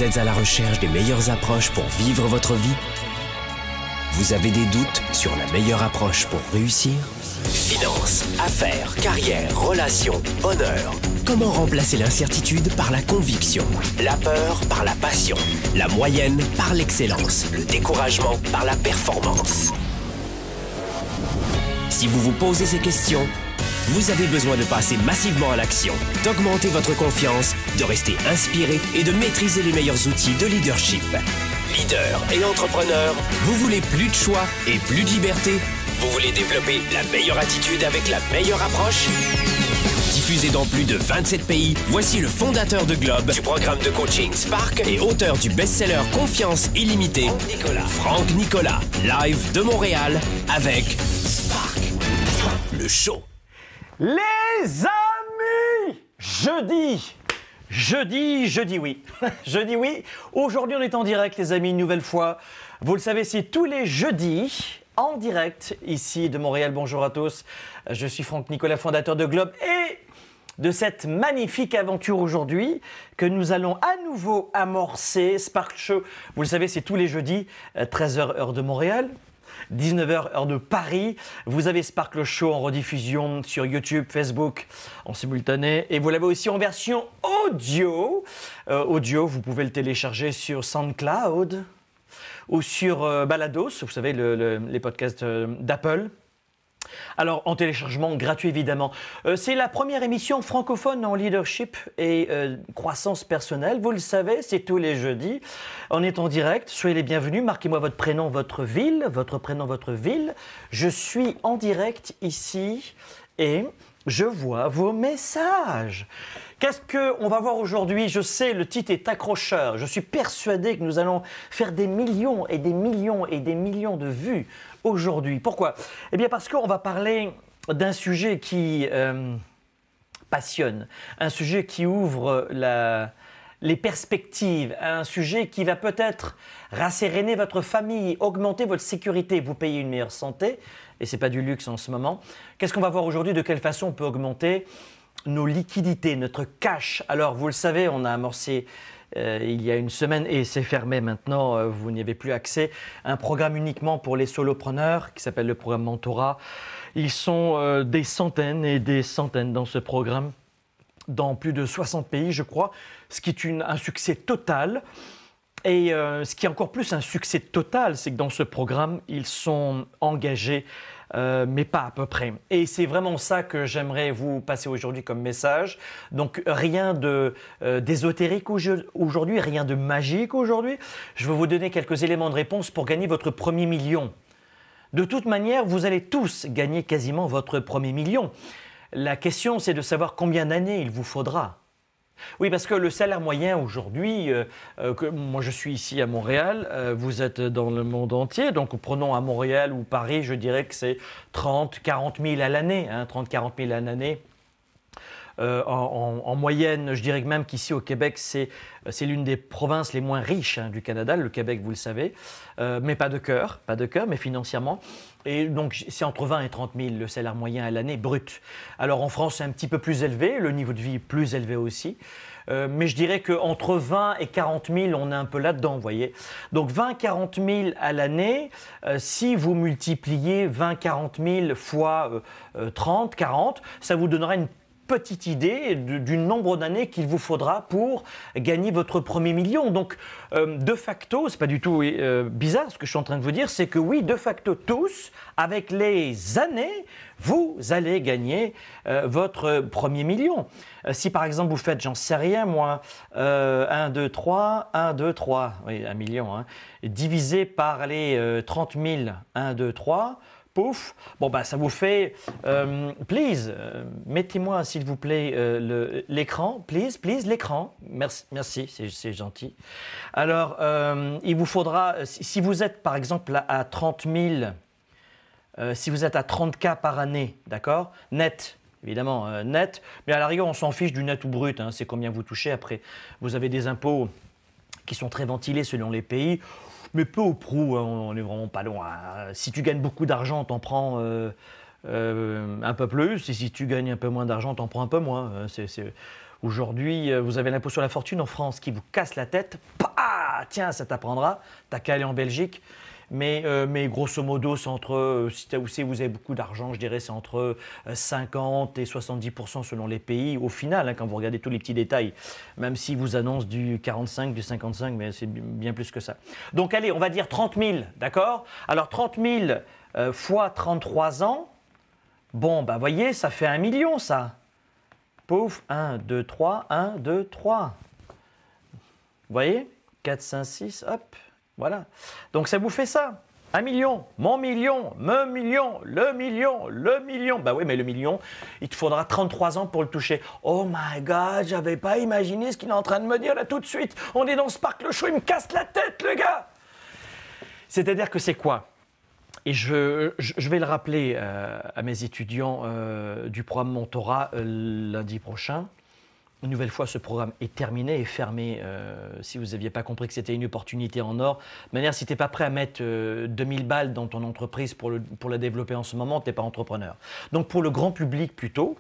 Vous êtes à la recherche des meilleures approches pour vivre votre vie? Vous avez des doutes sur la meilleure approche pour réussir? Finances, affaires, carrière, relations, bonheur. Comment remplacer l'incertitude par la conviction? La peur par la passion? La moyenne par l'excellence? Le découragement par la performance? Si vous vous posez ces questions, vous avez besoin de passer massivement à l'action, d'augmenter votre confiance, de rester inspiré et de maîtriser les meilleurs outils de leadership. Leader et entrepreneur, vous voulez plus de choix et plus de liberté? Vous voulez développer la meilleure attitude avec la meilleure approche? Diffusé dans plus de 27 pays, voici le fondateur de Globe, du programme de coaching Spark et auteur du best-seller Confiance illimitée, Franck Nicolas, live de Montréal avec Spark, le show. Les amis, jeudi oui. Jeudi oui. Aujourd'hui, on est en direct, les amis, une nouvelle fois. Vous le savez, c'est tous les jeudis, en direct, ici de Montréal. Bonjour à tous. Je suis Franck Nicolas, fondateur de Globe et de cette magnifique aventure aujourd'hui que nous allons à nouveau amorcer. Spark Show, vous le savez, c'est tous les jeudis, 13h heure de Montréal. 19h heure de Paris. Vous avez Spark le Show en rediffusion sur YouTube, Facebook en simultané. Et vous l'avez aussi en version audio. Vous pouvez le télécharger sur SoundCloud ou sur Balados, vous savez, les podcasts d'Apple. Alors, en téléchargement gratuit, évidemment. C'est la première émission francophone en leadership et croissance personnelle. Vous le savez, c'est tous les jeudis. On est en direct. Soyez les bienvenus. Marquez-moi votre prénom, votre ville. Votre prénom, votre ville. Je suis en direct ici et je vois vos messages. Qu'est-ce qu'on va voir aujourd'hui? Je sais, le titre est accrocheur. Je suis persuadé que nous allons faire des millions et des millions et des millions de vues aujourd'hui. Pourquoi? Eh bien parce qu'on va parler d'un sujet qui passionne, un sujet qui ouvre les perspectives, un sujet qui va peut-être rasséréner votre famille, augmenter votre sécurité, vous payer une meilleure santé, et ce n'est pas du luxe en ce moment. Qu'est-ce qu'on va voir aujourd'hui? De quelle façon on peut augmenter nos liquidités, notre cash? Alors, vous le savez, on a amorcé il y a une semaine, et c'est fermé maintenant, vous n'y avez plus accès, un programme uniquement pour les solopreneurs qui s'appelle le programme Mentorat. Ils sont des centaines et des centaines dans ce programme, dans plus de 60 pays, je crois, ce qui est un succès total. Et ce qui est encore plus un succès total, c'est que dans ce programme, ils sont engagés, mais pas à peu près. Et c'est vraiment ça que j'aimerais vous passer aujourd'hui comme message. Donc rien d'ésotérique aujourd'hui, rien de magique aujourd'hui. Je vais vous donner quelques éléments de réponse pour gagner votre premier million. De toute manière, vous allez tous gagner quasiment votre premier million. La question, c'est de savoir combien d'années il vous faudra. Oui, parce que le salaire moyen aujourd'hui, moi je suis ici à Montréal, vous êtes dans le monde entier, donc prenons à Montréal ou Paris, je dirais que c'est 30-40 000 à l'année, 30-40 000 à l'année. En moyenne, je dirais que même qu'ici au Québec, c'est l'une des provinces les moins riches du Canada, le Québec, vous le savez, mais pas de cœur, mais financièrement. Et donc, c'est entre 20 et 30 000 le salaire moyen à l'année brut. Alors, en France, c'est un petit peu plus élevé, le niveau de vie est plus élevé aussi. Mais je dirais qu'entre 20 et 40 000, on est un peu là-dedans, vous voyez. Donc, 20-40 000 à l'année, si vous multipliez 20-40 000 fois 30-40, ça vous donnera une petite idée du nombre d'années qu'il vous faudra pour gagner votre premier million. Donc, de facto, c'est pas du tout bizarre ce que je suis en train de vous dire, c'est que oui, de facto tous, avec les années, vous allez gagner votre premier million. Si par exemple vous faites, j'en sais rien moi, 1, 2, 3, 1, 2, 3, oui, 1 million, divisé par les 30 000, 1, 2, 3, pouf, bon bah ça vous fait, please, mettez-moi s'il vous plaît l'écran, please, l'écran, merci, c'est gentil. Alors, il vous faudra, si vous êtes par exemple à 30 000, si vous êtes à 30K par année, d'accord, net, évidemment net, mais à la rigueur on s'en fiche du net ou brut, c'est combien vous touchez après. Vous avez des impôts qui sont très ventilés selon les pays. Mais peu ou prou, on n'est vraiment pas loin. Si tu gagnes beaucoup d'argent, t'en prends un peu plus. Et si tu gagnes un peu moins d'argent, t'en prends un peu moins. Aujourd'hui, vous avez l'impôt sur la fortune en France qui vous casse la tête. Paf, bah tiens, ça t'apprendra, t'as qu'à aller en Belgique. Mais grosso modo, c'est entre, si vous avez beaucoup d'argent, je dirais, c'est entre 50 et 70% selon les pays. Au final, hein, quand vous regardez tous les petits détails, même si vous annoncent du 45, du 55, mais c'est bien plus que ça. Donc allez, on va dire 30 000, d'accord? Alors 30 000 fois 33 ans, bon, bah voyez, ça fait 1 million, ça. Pouf, 1, 2, 3, 1, 2, 3. Vous voyez? 4, 5, 6, hop. Voilà. Donc ça vous fait ça. 1 million, mon million, me million, le million, le million. Bah oui, mais le million, il te faudra 33 ans pour le toucher. Oh my God, j'avais pas imaginé ce qu'il est en train de me dire là tout de suite. On est dans Sparkle Show, il me casse la tête, le gars. C'est-à-dire que c'est quoi? Et je vais le rappeler à mes étudiants du programme Mentorat lundi prochain. Une nouvelle fois, ce programme est terminé et fermé. Si vous n'aviez pas compris que c'était une opportunité en or, de manière, si tu n'es pas prêt à mettre 2000 balles dans ton entreprise pour la développer en ce moment, tu n'es pas entrepreneur. Donc pour le grand public plutôt,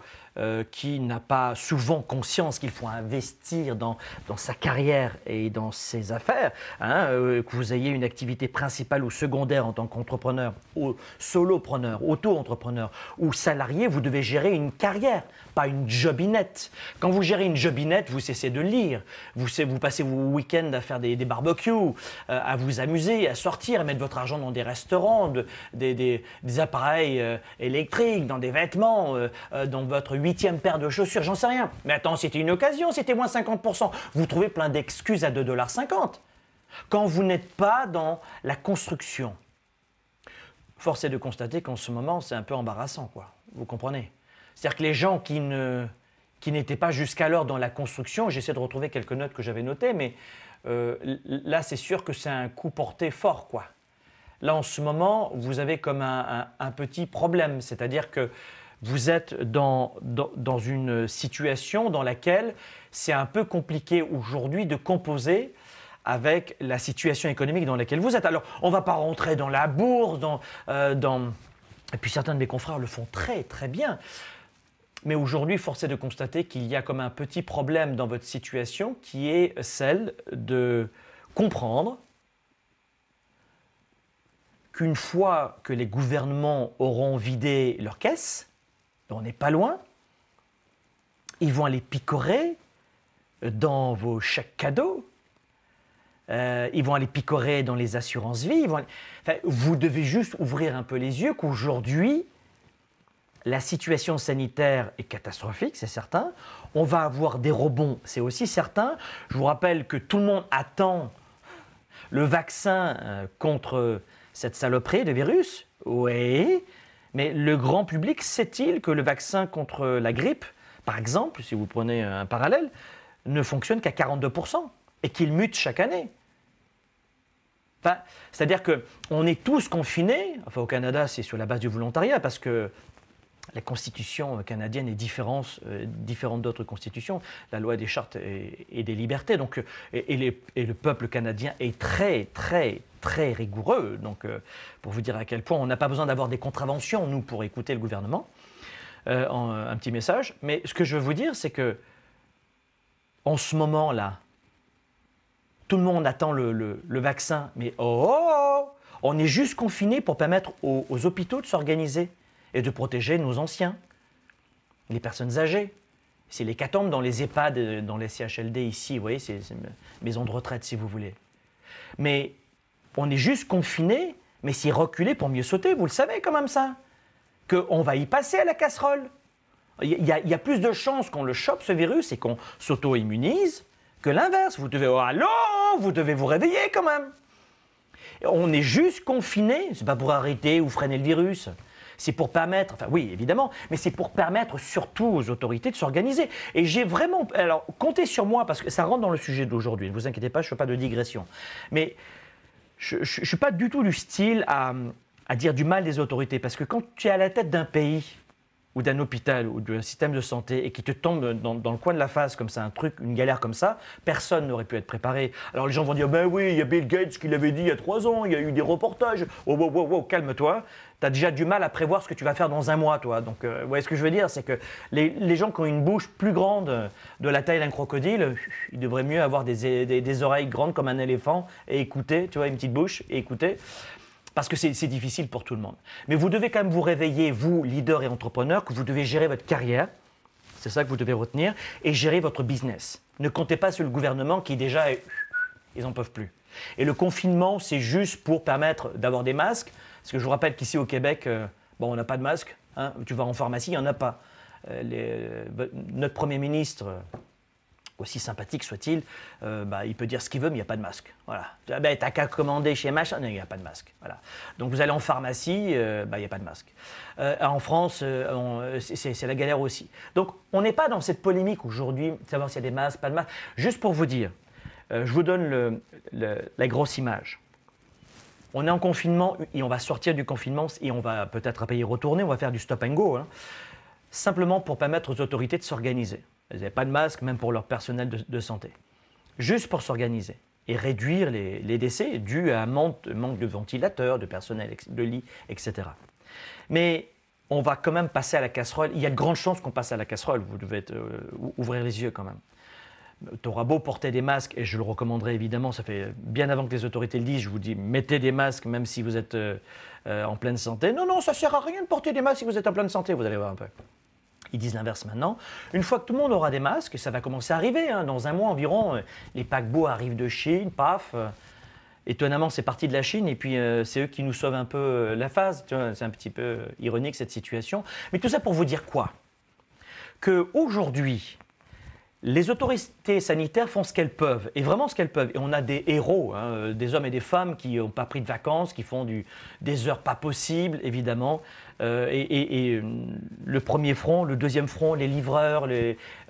qui n'a pas souvent conscience qu'il faut investir dans sa carrière et dans ses affaires, hein, que vous ayez une activité principale ou secondaire en tant qu'entrepreneur, ou solopreneur, auto-entrepreneur ou salarié, vous devez gérer une carrière, pas une jobinette. Quand vous gérez une jobinette, vous cessez de lire, vous passez vos week-ends à faire des barbecues, à vous amuser, à sortir, à mettre votre argent dans des restaurants, des appareils électriques, dans des vêtements, dans votre 8e paire de chaussures, j'en sais rien. Mais attends, c'était une occasion, c'était moins 50%. Vous trouvez plein d'excuses à 2,50 $. Quand vous n'êtes pas dans la construction, force est de constater qu'en ce moment, c'est un peu embarrassant, quoi. Vous comprenez? C'est-à-dire que les gens qui n'étaient pas jusqu'alors dans la construction, j'essaie de retrouver quelques notes que j'avais notées, mais là, c'est sûr que c'est un coup porté fort, quoi. Là, en ce moment, vous avez comme un petit problème, c'est-à-dire que vous êtes dans une situation dans laquelle c'est un peu compliqué aujourd'hui de composer avec la situation économique dans laquelle vous êtes. Alors, on ne va pas rentrer dans la bourse, et puis certains de mes confrères le font très très bien. Mais aujourd'hui, force est de constater qu'il y a comme un petit problème dans votre situation qui est celle de comprendre qu'une fois que les gouvernements auront vidé leurs caisses, on n'est pas loin, ils vont aller picorer dans vos chèques cadeaux, ils vont aller picorer dans les assurances-vie. Vous devez juste ouvrir un peu les yeux qu'aujourd'hui, la situation sanitaire est catastrophique, c'est certain. On va avoir des rebonds, c'est aussi certain. Je vous rappelle que tout le monde attend le vaccin contre cette saloperie de virus. Oui. Mais le grand public sait-il que le vaccin contre la grippe, par exemple, si vous prenez un parallèle, ne fonctionne qu'à 42% et qu'il mute chaque année? Enfin, c'est-à-dire qu'on est tous confinés, enfin au Canada c'est sur la base du volontariat parce que la constitution canadienne est différente d'autres constitutions, la loi des chartes et des libertés, donc, et le peuple canadien est très, très, très rigoureux. Donc, pour vous dire à quel point on n'a pas besoin d'avoir des contraventions, nous, pour écouter le gouvernement. Un petit message. Mais ce que je veux vous dire, c'est que en ce moment-là, tout le monde attend le vaccin, mais on est juste confiné pour permettre aux hôpitaux de s'organiser et de protéger nos anciens, les personnes âgées. C'est l'hécatombe dans les EHPAD, dans les CHLD ici, vous voyez, c'est maison de retraite si vous voulez. Mais on est juste confiné, mais c'est reculé pour mieux sauter, vous le savez quand même ça, qu'on va y passer à la casserole. Il y a plus de chances qu'on le chope ce virus et qu'on s'auto-immunise que l'inverse. Vous devez vous réveiller quand même. On est juste confiné, c'est pas pour arrêter ou freiner le virus. C'est pour permettre, enfin oui évidemment, mais c'est pour permettre surtout aux autorités de s'organiser. Et j'ai vraiment, alors comptez sur moi parce que ça rentre dans le sujet d'aujourd'hui, ne vous inquiétez pas, je ne fais pas de digression. Mais je ne suis pas du tout du style à dire du mal des autorités parce que quand tu es à la tête d'un pays, ou d'un hôpital ou d'un système de santé et qui te tombe dans le coin de la face comme ça, un truc, une galère comme ça, personne n'aurait pu être préparé. Alors les gens vont dire, ben oui, il y a Bill Gates qui l'avait dit il y a 3 ans, il y a eu des reportages. Oh, wow, wow, wow, calme-toi. Tu as déjà du mal à prévoir ce que tu vas faire dans un mois, toi. Donc, vous voyez ce que je veux dire, c'est que les gens qui ont une bouche plus grande de la taille d'un crocodile, ils devraient mieux avoir des oreilles grandes comme un éléphant et écouter, tu vois, une petite bouche et écouter. Parce que c'est difficile pour tout le monde. Mais vous devez quand même vous réveiller, vous, leader et entrepreneur, que vous devez gérer votre carrière. C'est ça que vous devez retenir. Et gérer votre business. Ne comptez pas sur le gouvernement qui déjà, ils n'en peuvent plus. Et le confinement, c'est juste pour permettre d'avoir des masques. Parce que je vous rappelle qu'ici au Québec, bon, on n'a pas de masque. Hein. Tu vas en pharmacie, il n'y en a pas. Notre Premier ministre, aussi sympathique soit-il, il peut dire ce qu'il veut, mais il n'y a pas de masque. Voilà. Ben, t'as qu'à commander chez machin, il n'y a pas de masque. Voilà. Donc vous allez en pharmacie, il n'y a pas de masque. En France, c'est la galère aussi. Donc on n'est pas dans cette polémique aujourd'hui, de savoir s'il y a des masques, pas de masques. Juste pour vous dire, je vous donne la grosse image. On est en confinement et on va sortir du confinement et on va peut-être y retourner, on va faire du stop and go, hein, simplement pour permettre aux autorités de s'organiser. Elles n'avaient pas de masque, même pour leur personnel de santé. Juste pour s'organiser et réduire les décès dus à un manque de ventilateurs, de personnel, de lits, etc. Mais on va quand même passer à la casserole. Il y a de grandes chances qu'on passe à la casserole. Vous devez ouvrir les yeux quand même. Tu auras beau porter des masques, et je le recommanderais évidemment, ça fait bien avant que les autorités le disent, je vous dis, mettez des masques même si vous êtes en pleine santé. Non, non, ça ne sert à rien de porter des masques si vous êtes en pleine santé, vous allez voir un peu. Ils disent l'inverse maintenant. Une fois que tout le monde aura des masques, ça va commencer à arriver. Hein, dans un mois environ, les paquebots arrivent de Chine, paf. Étonnamment, c'est parti de la Chine et puis c'est eux qui nous sauvent un peu la face. C'est un petit peu ironique cette situation. Mais tout ça pour vous dire quoi? Qu'aujourd'hui, les autorités sanitaires font ce qu'elles peuvent, et vraiment ce qu'elles peuvent. Et on a des héros, hein, des hommes et des femmes qui n'ont pas pris de vacances, qui font des heures pas possibles, évidemment. Le premier front, le deuxième front, les livreurs,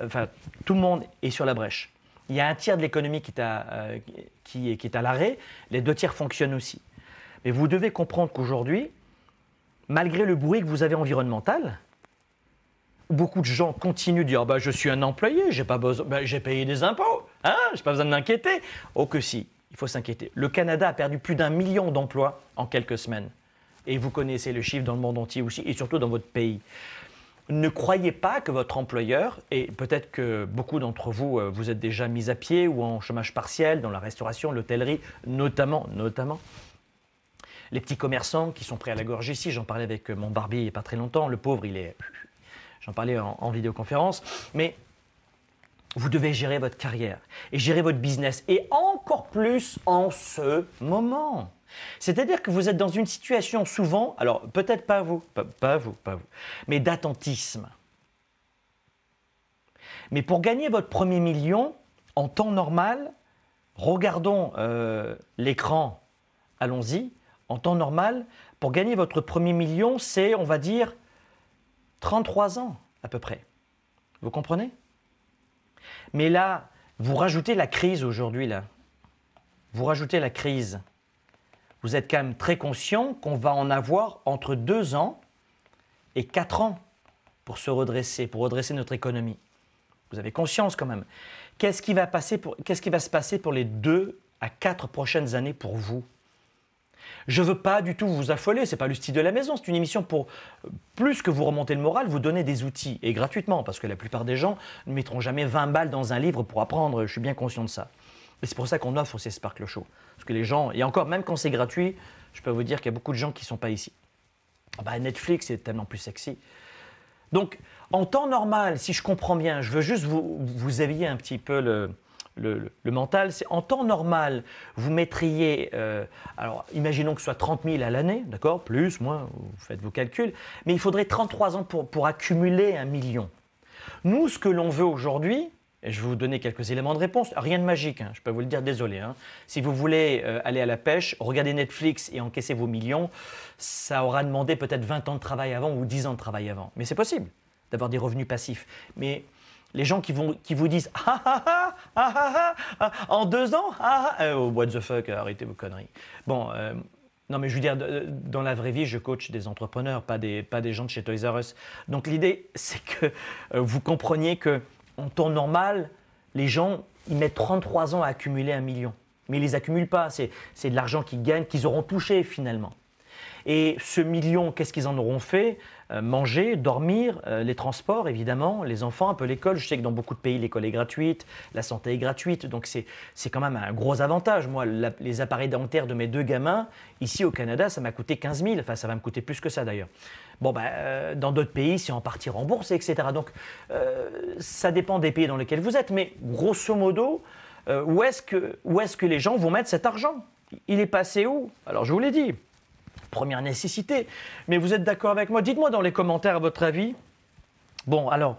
enfin, tout le monde est sur la brèche. Il y a un tiers de l'économie qui est à l'arrêt, les 2 tiers fonctionnent aussi. Mais vous devez comprendre qu'aujourd'hui, malgré le bruit que vous avez environnemental, beaucoup de gens continuent de dire « je suis un employé, j'ai pas besoin, j'ai payé des impôts, hein, j'ai pas besoin de m'inquiéter ». Oh que si, il faut s'inquiéter. Le Canada a perdu plus d'1 million d'emplois en quelques semaines. Et vous connaissez le chiffre dans le monde entier aussi, et surtout dans votre pays. Ne croyez pas que votre employeur, et peut-être que beaucoup d'entre vous, vous êtes déjà mis à pied ou en chômage partiel, dans la restauration, l'hôtellerie, notamment, les petits commerçants qui sont pris à la gorge ici. J'en parlais avec mon barbier il n'y a pas très longtemps, le pauvre, j'en parlais en vidéoconférence, mais vous devez gérer votre carrière et gérer votre business, et encore plus en ce moment. C'est-à-dire que vous êtes dans une situation souvent, alors peut-être pas vous, mais d'attentisme. Mais pour gagner votre premier million, en temps normal, regardons l'écran, allons-y, en temps normal, pour gagner votre premier million, c'est, on va dire, 33 ans à peu près. Vous comprenez? Mais là, vous rajoutez la crise aujourd'hui, là. Vous rajoutez la crise. Vous êtes quand même très conscient qu'on va en avoir entre 2 ans et 4 ans pour se redresser, pour redresser notre économie. Vous avez conscience quand même. Qu'est-ce qui va se passer pour les 2 à 4 prochaines années pour vous? Je ne veux pas du tout vous affoler, ce n'est pas le style de la maison, c'est une émission pour, plus que vous remonter le moral, vous donner des outils, et gratuitement, parce que la plupart des gens ne mettront jamais 20 balles dans un livre pour apprendre, je suis bien conscient de ça. Et c'est pour ça qu'on offre ces Sparkle Show. Parce que les gens, et encore même quand c'est gratuit, je peux vous dire qu'il y a beaucoup de gens qui ne sont pas ici. Netflix est tellement plus sexy. Donc, en temps normal, si je comprends bien, je veux juste vous éveiller un petit peu le mental, c'est en temps normal, vous mettriez, alors imaginons que ce soit 30 000 à l'année, d'accord, plus, moins, vous faites vos calculs, mais il faudrait 33 ans pour accumuler 1 million. Nous, ce que l'on veut aujourd'hui, et je vais vous donner quelques éléments de réponse, rien de magique, hein, je peux vous le dire, désolé. Hein. Si vous voulez aller à la pêche, regardez Netflix et encaissez vos millions, ça aura demandé peut-être 20 ans de travail avant ou 10 ans de travail avant. Mais c'est possible d'avoir des revenus passifs. Mais les gens qui vous disent en 2 ans, what the fuck, arrêtez vos conneries. Bon, Non, mais je veux dire, dans la vraie vie, je coach des entrepreneurs, pas des gens de chez Toys R Us. Donc l'idée, c'est que vous compreniez qu'en temps normal, les gens, ils mettent 33 ans à accumuler 1 million. Mais ils ne les accumulent pas, c'est de l'argent qu'ils gagnent, qu'ils auront touché finalement. Et ce million, qu'est-ce qu'ils en auront fait? Manger, dormir, les transports évidemment, les enfants, un peu l'école. Je sais que dans beaucoup de pays, l'école est gratuite, la santé est gratuite, donc c'est quand même un gros avantage. Moi, les appareils dentaires de mes 2 gamins, ici au Canada, ça m'a coûté 15 000, enfin ça va me coûter plus que ça d'ailleurs. Bon, dans d'autres pays, c'est en partie remboursé, etc. Donc ça dépend des pays dans lesquels vous êtes, mais grosso modo, où est-ce que les gens vont mettre cet argent? Il est passé où? Alors je vous l'ai dit. Première nécessité. Mais vous êtes d'accord avec moi? Dites-moi dans les commentaires à votre avis. Bon, alors,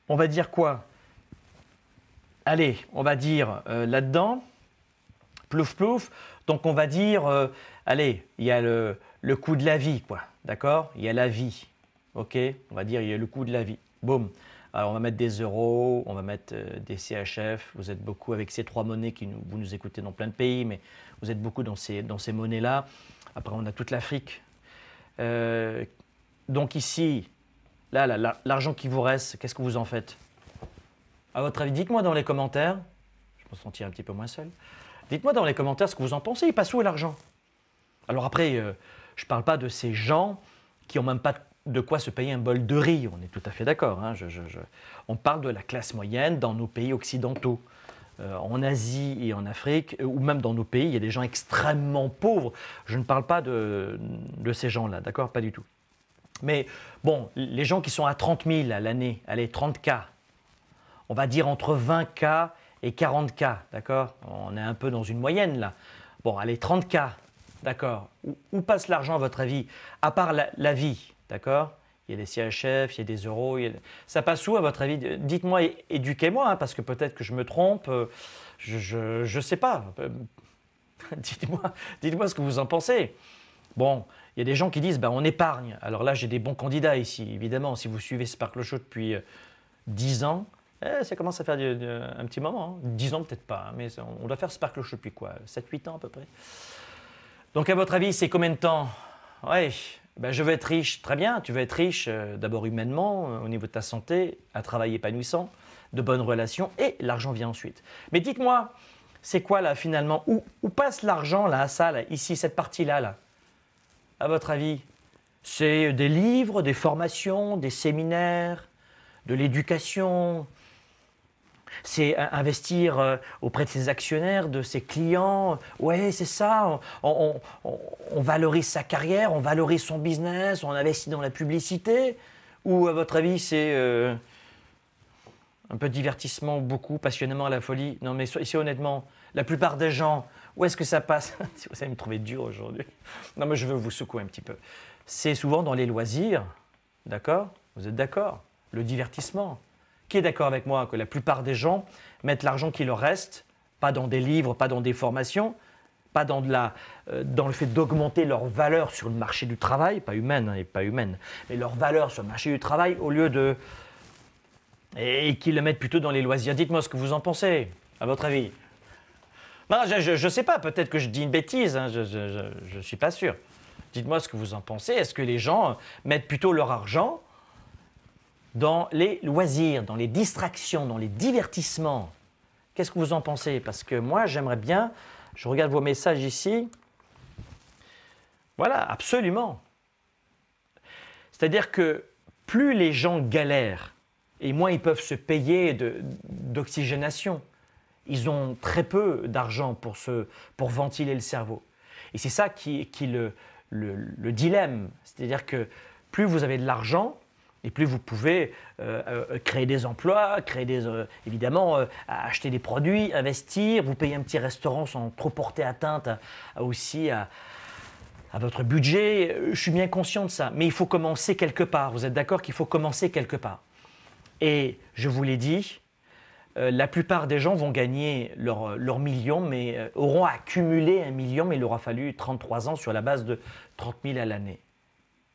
on va dire quoi? Allez, on va dire là-dedans, plouf plouf. Donc on va dire, allez, il y a le coût de la vie, quoi. D'accord? Il y a la vie. Ok? On va dire, il y a le coût de la vie. Boum. Alors on va mettre des euros, on va mettre des CHF. Vous êtes beaucoup avec ces 3 monnaies vous nous écoutez dans plein de pays, mais vous êtes beaucoup dans ces monnaies-là. Après, on a toute l'Afrique. Donc ici, là, l'argent qui vous reste, qu'est-ce que vous en faites? À votre avis, dites-moi dans les commentaires. Je me sentir un petit peu moins seul. Dites-moi dans les commentaires ce que vous en pensez. Il passe où l'argent? Alors après, je ne parle pas de ces gens qui n'ont même pas de quoi se payer un bol de riz. On est tout à fait d'accord. Hein. On parle de la classe moyenne dans nos pays occidentaux. En Asie et en Afrique, ou même dans nos pays, il y a des gens extrêmement pauvres. Je ne parle pas de ces gens-là, d'accord? Pas du tout. Mais bon, les gens qui sont à 30 000 à l'année, allez, 30K, on va dire entre 20K et 40K, d'accord? On est un peu dans une moyenne là. Bon, allez, 30K, d'accord. Où passe l'argent à votre avis? À part la vie, d'accord? Il y a des CHF, il y a des euros. Ça passe où à votre avis? Dites-moi, éduquez-moi, hein, parce que peut-être que je me trompe. Je ne sais pas. Dites-moi ce que vous en pensez. Bon, il y a des gens qui disent on épargne. Alors là, j'ai des bons candidats ici. Évidemment, si vous suivez Sparkle Show depuis 10 ans, ça commence à faire un petit moment. Hein. 10 ans peut-être pas, hein, mais on doit faire Sparkle Show depuis quoi? 7-8 ans à peu près. Donc à votre avis, c'est combien de temps? Ouais. Je veux être riche, très bien, tu veux être riche d'abord humainement, au niveau de ta santé, un travail épanouissant, de bonnes relations et l'argent vient ensuite. Mais dites-moi, c'est quoi là finalement? Où passe l'argent là, ça, là, ici, cette partie-là, là, à votre avis? C'est des livres, des formations, des séminaires, de l'éducation? C'est investir auprès de ses actionnaires, de ses clients. Ouais, c'est ça. On valorise sa carrière, on valorise son business, on investit dans la publicité. Ou à votre avis, c'est un peu de divertissement, beaucoup, passionnément à la folie? Non, mais ici, honnêtement, la plupart des gens, où est-ce que ça passe? Vous allez me trouver dur aujourd'hui. Non, mais je veux vous secouer un petit peu. C'est souvent dans les loisirs, d'accord? Vous êtes d'accord? Le divertissement. Qui est d'accord avec moi que la plupart des gens mettent l'argent qui leur reste, pas dans des livres, pas dans des formations, pas dans le fait d'augmenter leur valeur sur le marché du travail, pas humaine, hein, et pas humaine, mais leur valeur sur le marché du travail au lieu de... et qu'ils le mettent plutôt dans les loisirs. Dites-moi ce que vous en pensez, à votre avis. Non, je ne sais pas, peut-être que je dis une bêtise, hein, je ne suis pas sûr. Dites-moi ce que vous en pensez. Est-ce que les gens mettent plutôt leur argent dans les loisirs, dans les distractions, dans les divertissements? Qu'est-ce que vous en pensez? Parce que moi, j'aimerais bien, je regarde vos messages ici. Voilà, absolument. C'est-à-dire que plus les gens galèrent, et moins ils peuvent se payer d'oxygénation. Ils ont très peu d'argent pour ventiler le cerveau. Et c'est ça qui est le dilemme. C'est-à-dire que plus vous avez de l'argent, et plus vous pouvez créer des emplois, évidemment, acheter des produits, investir, vous payer un petit restaurant sans trop porter atteinte aussi à votre budget. Je suis bien conscient de ça, mais il faut commencer quelque part. Vous êtes d'accord qu'il faut commencer quelque part? Et je vous l'ai dit, la plupart des gens vont gagner leur million, mais auront accumulé 1 million, mais il aura fallu 33 ans sur la base de 30 000 à l'année.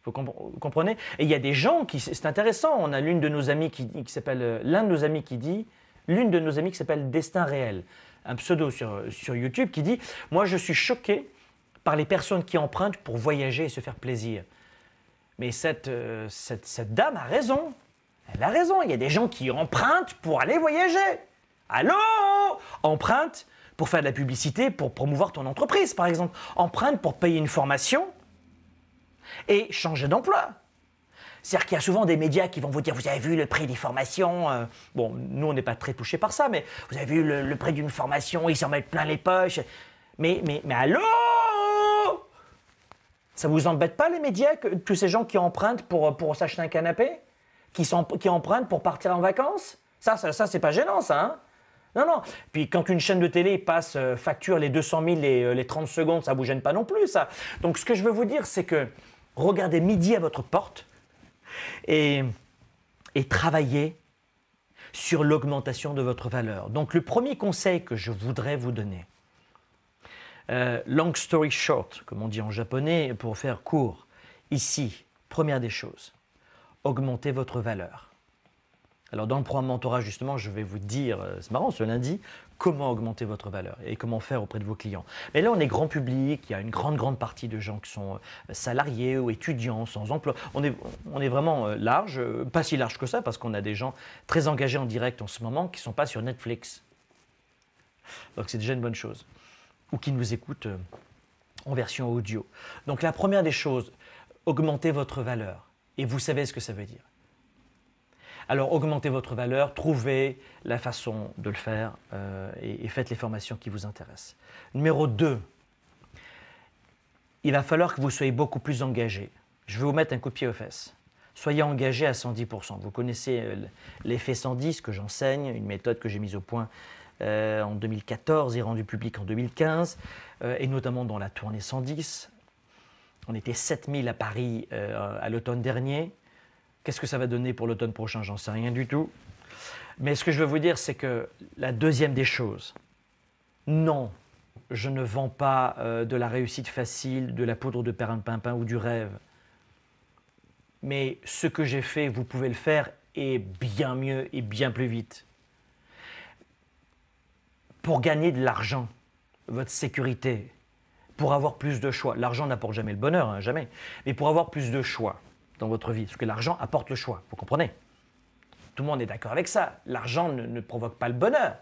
Vous comprenez? Et il y a des gens qui, c'est intéressant, on a l'une de nos amies qui s'appelle, l'un de nos amis qui dit, l'une de nos amies qui s'appelle Destin Réel, un pseudo sur YouTube qui dit « Moi je suis choqué par les personnes qui empruntent pour voyager et se faire plaisir. Mais cette dame a raison. Elle a raison. Il y a des gens qui empruntent pour aller voyager. Allô? Emprunte pour faire de la publicité, pour promouvoir ton entreprise, par exemple. Emprunte pour payer une formation et changer d'emploi. C'est-à-dire qu'il y a souvent des médias qui vont vous dire « Vous avez vu le prix des formations ?» Bon, nous, on n'est pas très touchés par ça, mais vous avez vu le prix d'une formation, ils s'en mettent plein les poches. Mais allô? Ça vous embête pas, les médias, que tous ces gens qui empruntent pour s'acheter un canapé? Qui empruntent pour partir en vacances? Ça c'est pas gênant, ça, hein? Non, non. Puis quand une chaîne de télé facture les 200 000 et les 30 secondes, ça vous gêne pas non plus, ça. Donc, ce que je veux vous dire, c'est que regardez midi à votre porte, et travailler sur l'augmentation de votre valeur. Donc le premier conseil que je voudrais vous donner, long story short, comme on dit en japonais, pour faire court, ici, première des choses, augmentez votre valeur. Alors dans le programme mentorat, justement, je vais vous dire, c'est marrant ce lundi, comment augmenter votre valeur et comment faire auprès de vos clients. Mais là, on est grand public, il y a une grande partie de gens qui sont salariés ou étudiants, sans emploi. On est vraiment large, pas si large que ça, parce qu'on a des gens très engagés en direct en ce moment qui ne sont pas sur Netflix. Donc c'est déjà une bonne chose. Ou qui nous écoutent en version audio. Donc la première des choses, augmentez votre valeur. Et vous savez ce que ça veut dire. Alors, augmentez votre valeur, trouvez la façon de le faire et faites les formations qui vous intéressent. Numéro 2, il va falloir que vous soyez beaucoup plus engagé. Je vais vous mettre un coup de pied aux fesses. Soyez engagé à 110%. Vous connaissez l'effet 110 que j'enseigne, une méthode que j'ai mise au point en 2014 et rendue publique en 2015, et notamment dans la tournée 110. On était 7000 à Paris à l'automne dernier. Qu'est-ce que ça va donner pour l'automne prochain? J'en sais rien du tout. Mais ce que je veux vous dire, c'est que la deuxième des choses, non, je ne vends pas de la réussite facile, de la poudre de perlimpinpin ou du rêve. Mais ce que j'ai fait, vous pouvez le faire et bien mieux et bien plus vite. Pour gagner de l'argent, votre sécurité, pour avoir plus de choix. L'argent n'apporte jamais le bonheur, hein, jamais. Mais pour avoir plus de choix dans votre vie, parce que l'argent apporte le choix, vous comprenez? Tout le monde est d'accord avec ça. L'argent ne provoque pas le bonheur.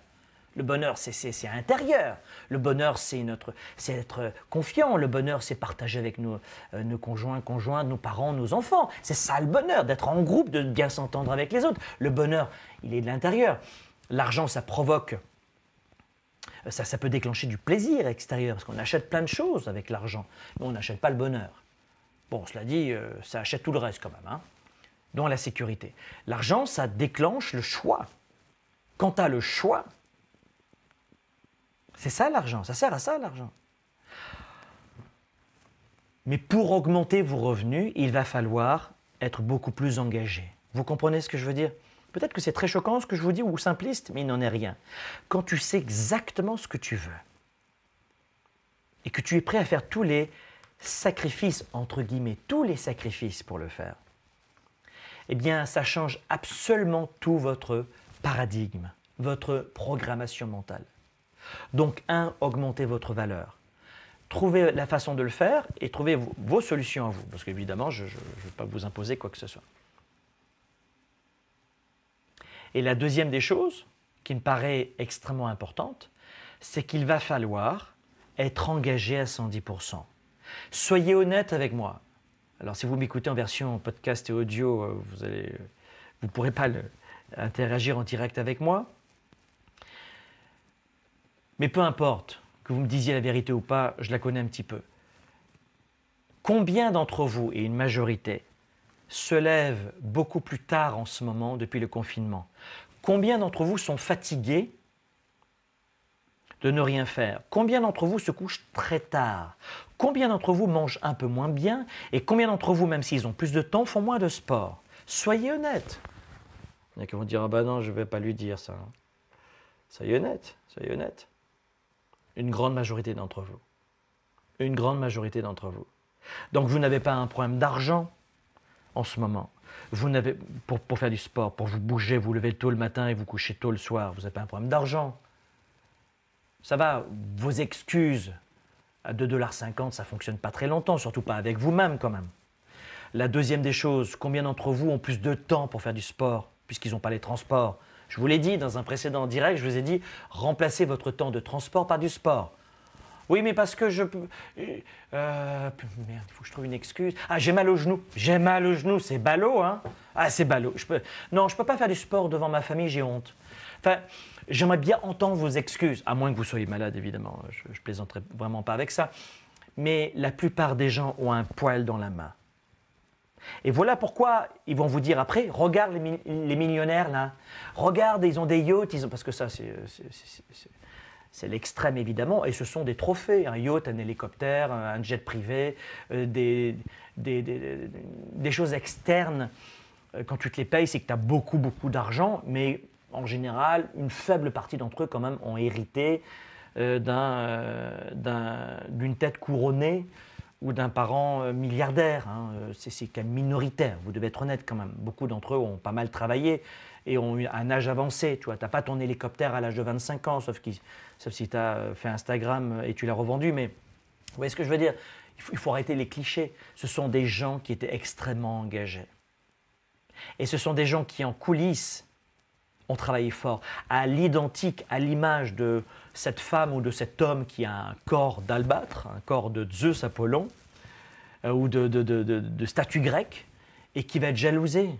Le bonheur, c'est intérieur. Le bonheur, c'est être confiant. Le bonheur, c'est partager avec nos conjoints, nos parents, nos enfants. C'est ça le bonheur, d'être en groupe, de bien s'entendre avec les autres. Le bonheur, il est de l'intérieur. L'argent, ça provoque, ça peut déclencher du plaisir extérieur, parce qu'on achète plein de choses avec l'argent, mais on n'achète pas le bonheur. Bon, cela dit, ça achète tout le reste quand même, hein, dont la sécurité. L'argent, ça déclenche le choix. Quand tu as le choix, c'est ça l'argent, ça sert à ça l'argent. Mais pour augmenter vos revenus, il va falloir être beaucoup plus engagé. Vous comprenez ce que je veux dire? Peut-être que c'est très choquant ce que je vous dis ou simpliste, mais il n'en est rien. Quand tu sais exactement ce que tu veux et que tu es prêt à faire tous les sacrifices, entre guillemets, tous les sacrifices pour le faire, eh bien, ça change absolument tout votre paradigme, votre programmation mentale. Donc, augmentez votre valeur. Trouvez la façon de le faire et trouvez vos solutions à vous, parce qu'évidemment, je ne vais pas vous imposer quoi que ce soit. Et la deuxième des choses, qui me paraît extrêmement importante, c'est qu'il va falloir être engagé à 110%. Soyez honnête avec moi. Alors, si vous m'écoutez en version podcast et audio, vous ne pourrez pas interagir en direct avec moi. Mais peu importe que vous me disiez la vérité ou pas, je la connais un petit peu. Combien d'entre vous, et une majorité, se lèvent beaucoup plus tard en ce moment depuis le confinement? Combien d'entre vous sont fatigués de ne rien faire? Combien d'entre vous se couchent très tard? Combien d'entre vous mangent un peu moins bien? Et combien d'entre vous, même s'ils ont plus de temps, font moins de sport? Soyez honnêtes. Il y en a qui vont dire « Ah ben non, je ne vais pas lui dire ça. » Soyez honnête, soyez honnête. Une grande majorité d'entre vous. Une grande majorité d'entre vous. Donc vous n'avez pas un problème d'argent en ce moment. Vous n'avez, pour faire du sport, pour vous bouger, vous levez tôt le matin et vous couchez tôt le soir, vous n'avez pas un problème d'argent. Ça va, vos excuses À 2,50 $, ça ne fonctionne pas très longtemps, surtout pas avec vous-même quand même. La deuxième des choses, combien d'entre vous ont plus de temps pour faire du sport, puisqu'ils n'ont pas les transports? Je vous l'ai dit dans un précédent direct, je vous ai dit, remplacez votre temps de transport par du sport. Oui, mais parce que je peux... merde, il faut que je trouve une excuse. Ah, j'ai mal au genou. J'ai mal au genou, c'est ballot, hein? Ah, c'est ballot. Non, je ne peux pas faire du sport devant ma famille, j'ai honte. Enfin, j'aimerais bien entendre vos excuses, à moins que vous soyez malade, évidemment. Je ne plaisanterai vraiment pas avec ça. Mais la plupart des gens ont un poil dans la main. Et voilà pourquoi ils vont vous dire après, regarde les millionnaires là, regarde, ils ont des yachts, parce que ça c'est l'extrême évidemment, et ce sont des trophées, un yacht, un hélicoptère, un jet privé, des choses externes. Quand tu te les payes, c'est que tu as beaucoup d'argent, mais en général, une faible partie d'entre eux quand même ont hérité d'une tête couronnée ou d'un parent milliardaire. Hein. C'est quand même minoritaire, vous devez être honnête quand même. Beaucoup d'entre eux ont pas mal travaillé et ont eu un âge avancé. Tu n'as pas ton hélicoptère à l'âge de 25 ans, sauf si tu as fait Instagram et tu l'as revendu. Mais vous voyez ce que je veux dire? Il faut arrêter les clichés. Ce sont des gens qui étaient extrêmement engagés. Et ce sont des gens qui, en coulisses, ont travaillé fort, à l'identique, à l'image de cette femme ou de cet homme qui a un corps d'albâtre, un corps de Zeus Apollon, ou de statue grecque, et qui va être jalousé.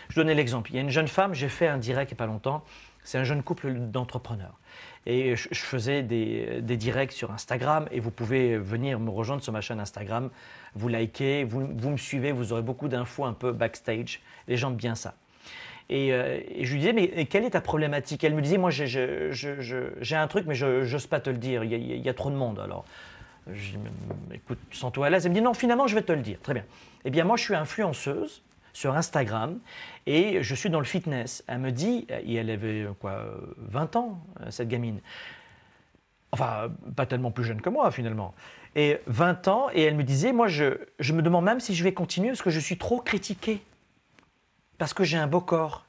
Je donnais l'exemple. Il y a une jeune femme, j'ai fait un direct il n'y a pas longtemps, c'est un jeune couple d'entrepreneurs. Et je faisais des directs sur Instagram, et vous pouvez venir me rejoindre sur ma chaîne Instagram, vous likez, vous me suivez, vous aurez beaucoup d'infos un peu backstage. Les gens aiment bien ça. Et je lui disais, mais quelle est ta problématique? Elle me disait, moi j'ai un truc, mais je n'ose pas te le dire, il y a trop de monde. Alors, je dis, écoute, sens-toi à l'aise. Elle me dit, non, finalement, je vais te le dire. Très bien. Eh bien, moi, je suis influenceuse sur Instagram et je suis dans le fitness. Elle me dit, et elle avait quoi, 20 ans, cette gamine. Enfin, pas tellement plus jeune que moi, finalement. Et 20 ans, et elle me disait, moi, je me demande même si je vais continuer parce que je suis trop critiquée. Parce que j'ai un beau corps.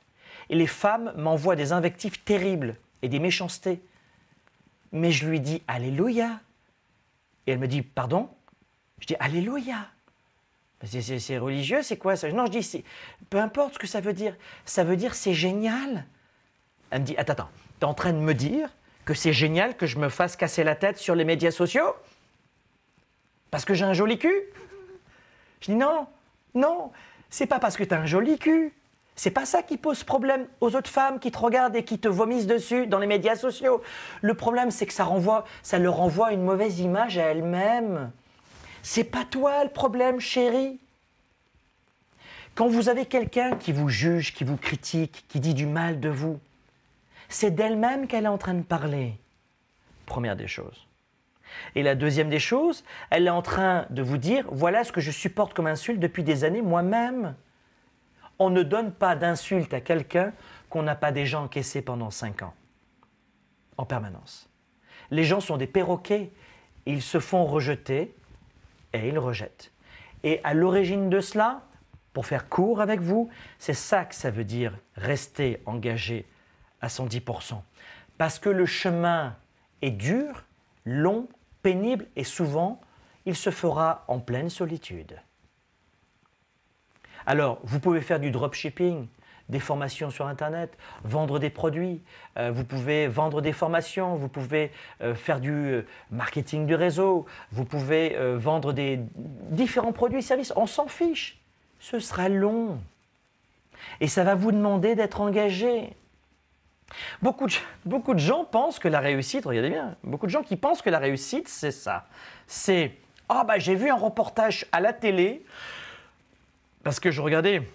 Et les femmes m'envoient des invectives terribles et des méchancetés. Mais je lui dis, Alléluia. Et elle me dit, pardon? Je dis, Alléluia. C'est religieux, c'est quoi ça? Non, je dis, peu importe ce que ça veut dire. Ça veut dire, c'est génial. Elle me dit, attends, tu es en train de me dire que c'est génial que je me fasse casser la tête sur les médias sociaux? Parce que j'ai un joli cul? Je dis, non, c'est pas parce que tu as un joli cul. C'est pas ça qui pose problème aux autres femmes qui te regardent et qui te vomissent dessus dans les médias sociaux. Le problème, c'est que ça leur renvoie une mauvaise image à elles-mêmes. C'est pas toi le problème, chérie. Quand vous avez quelqu'un qui vous juge, qui vous critique, qui dit du mal de vous, c'est d'elle-même qu'elle est en train de parler. Première des choses. Et la deuxième des choses, elle est en train de vous dire, voilà ce que je supporte comme insulte depuis des années moi-même. On ne donne pas d'insulte à quelqu'un qu'on n'a pas déjà encaissé pendant 5 ans, en permanence. Les gens sont des perroquets, ils se font rejeter et ils rejettent. Et à l'origine de cela, pour faire court avec vous, c'est ça que ça veut dire rester engagé à 110%. Parce que le chemin est dur, long, pénible et souvent, il se fera en pleine solitude. Alors, vous pouvez faire du dropshipping, des formations sur Internet, vendre des produits, vous pouvez vendre des formations, vous pouvez faire du marketing du réseau, vous pouvez vendre des différents produits et services. On s'en fiche, ce sera long. Et ça va vous demander d'être engagé. Beaucoup de gens pensent que la réussite, regardez bien, beaucoup de gens qui pensent que la réussite, c'est ça. C'est, j'ai vu un reportage à la télé, parce que je regardais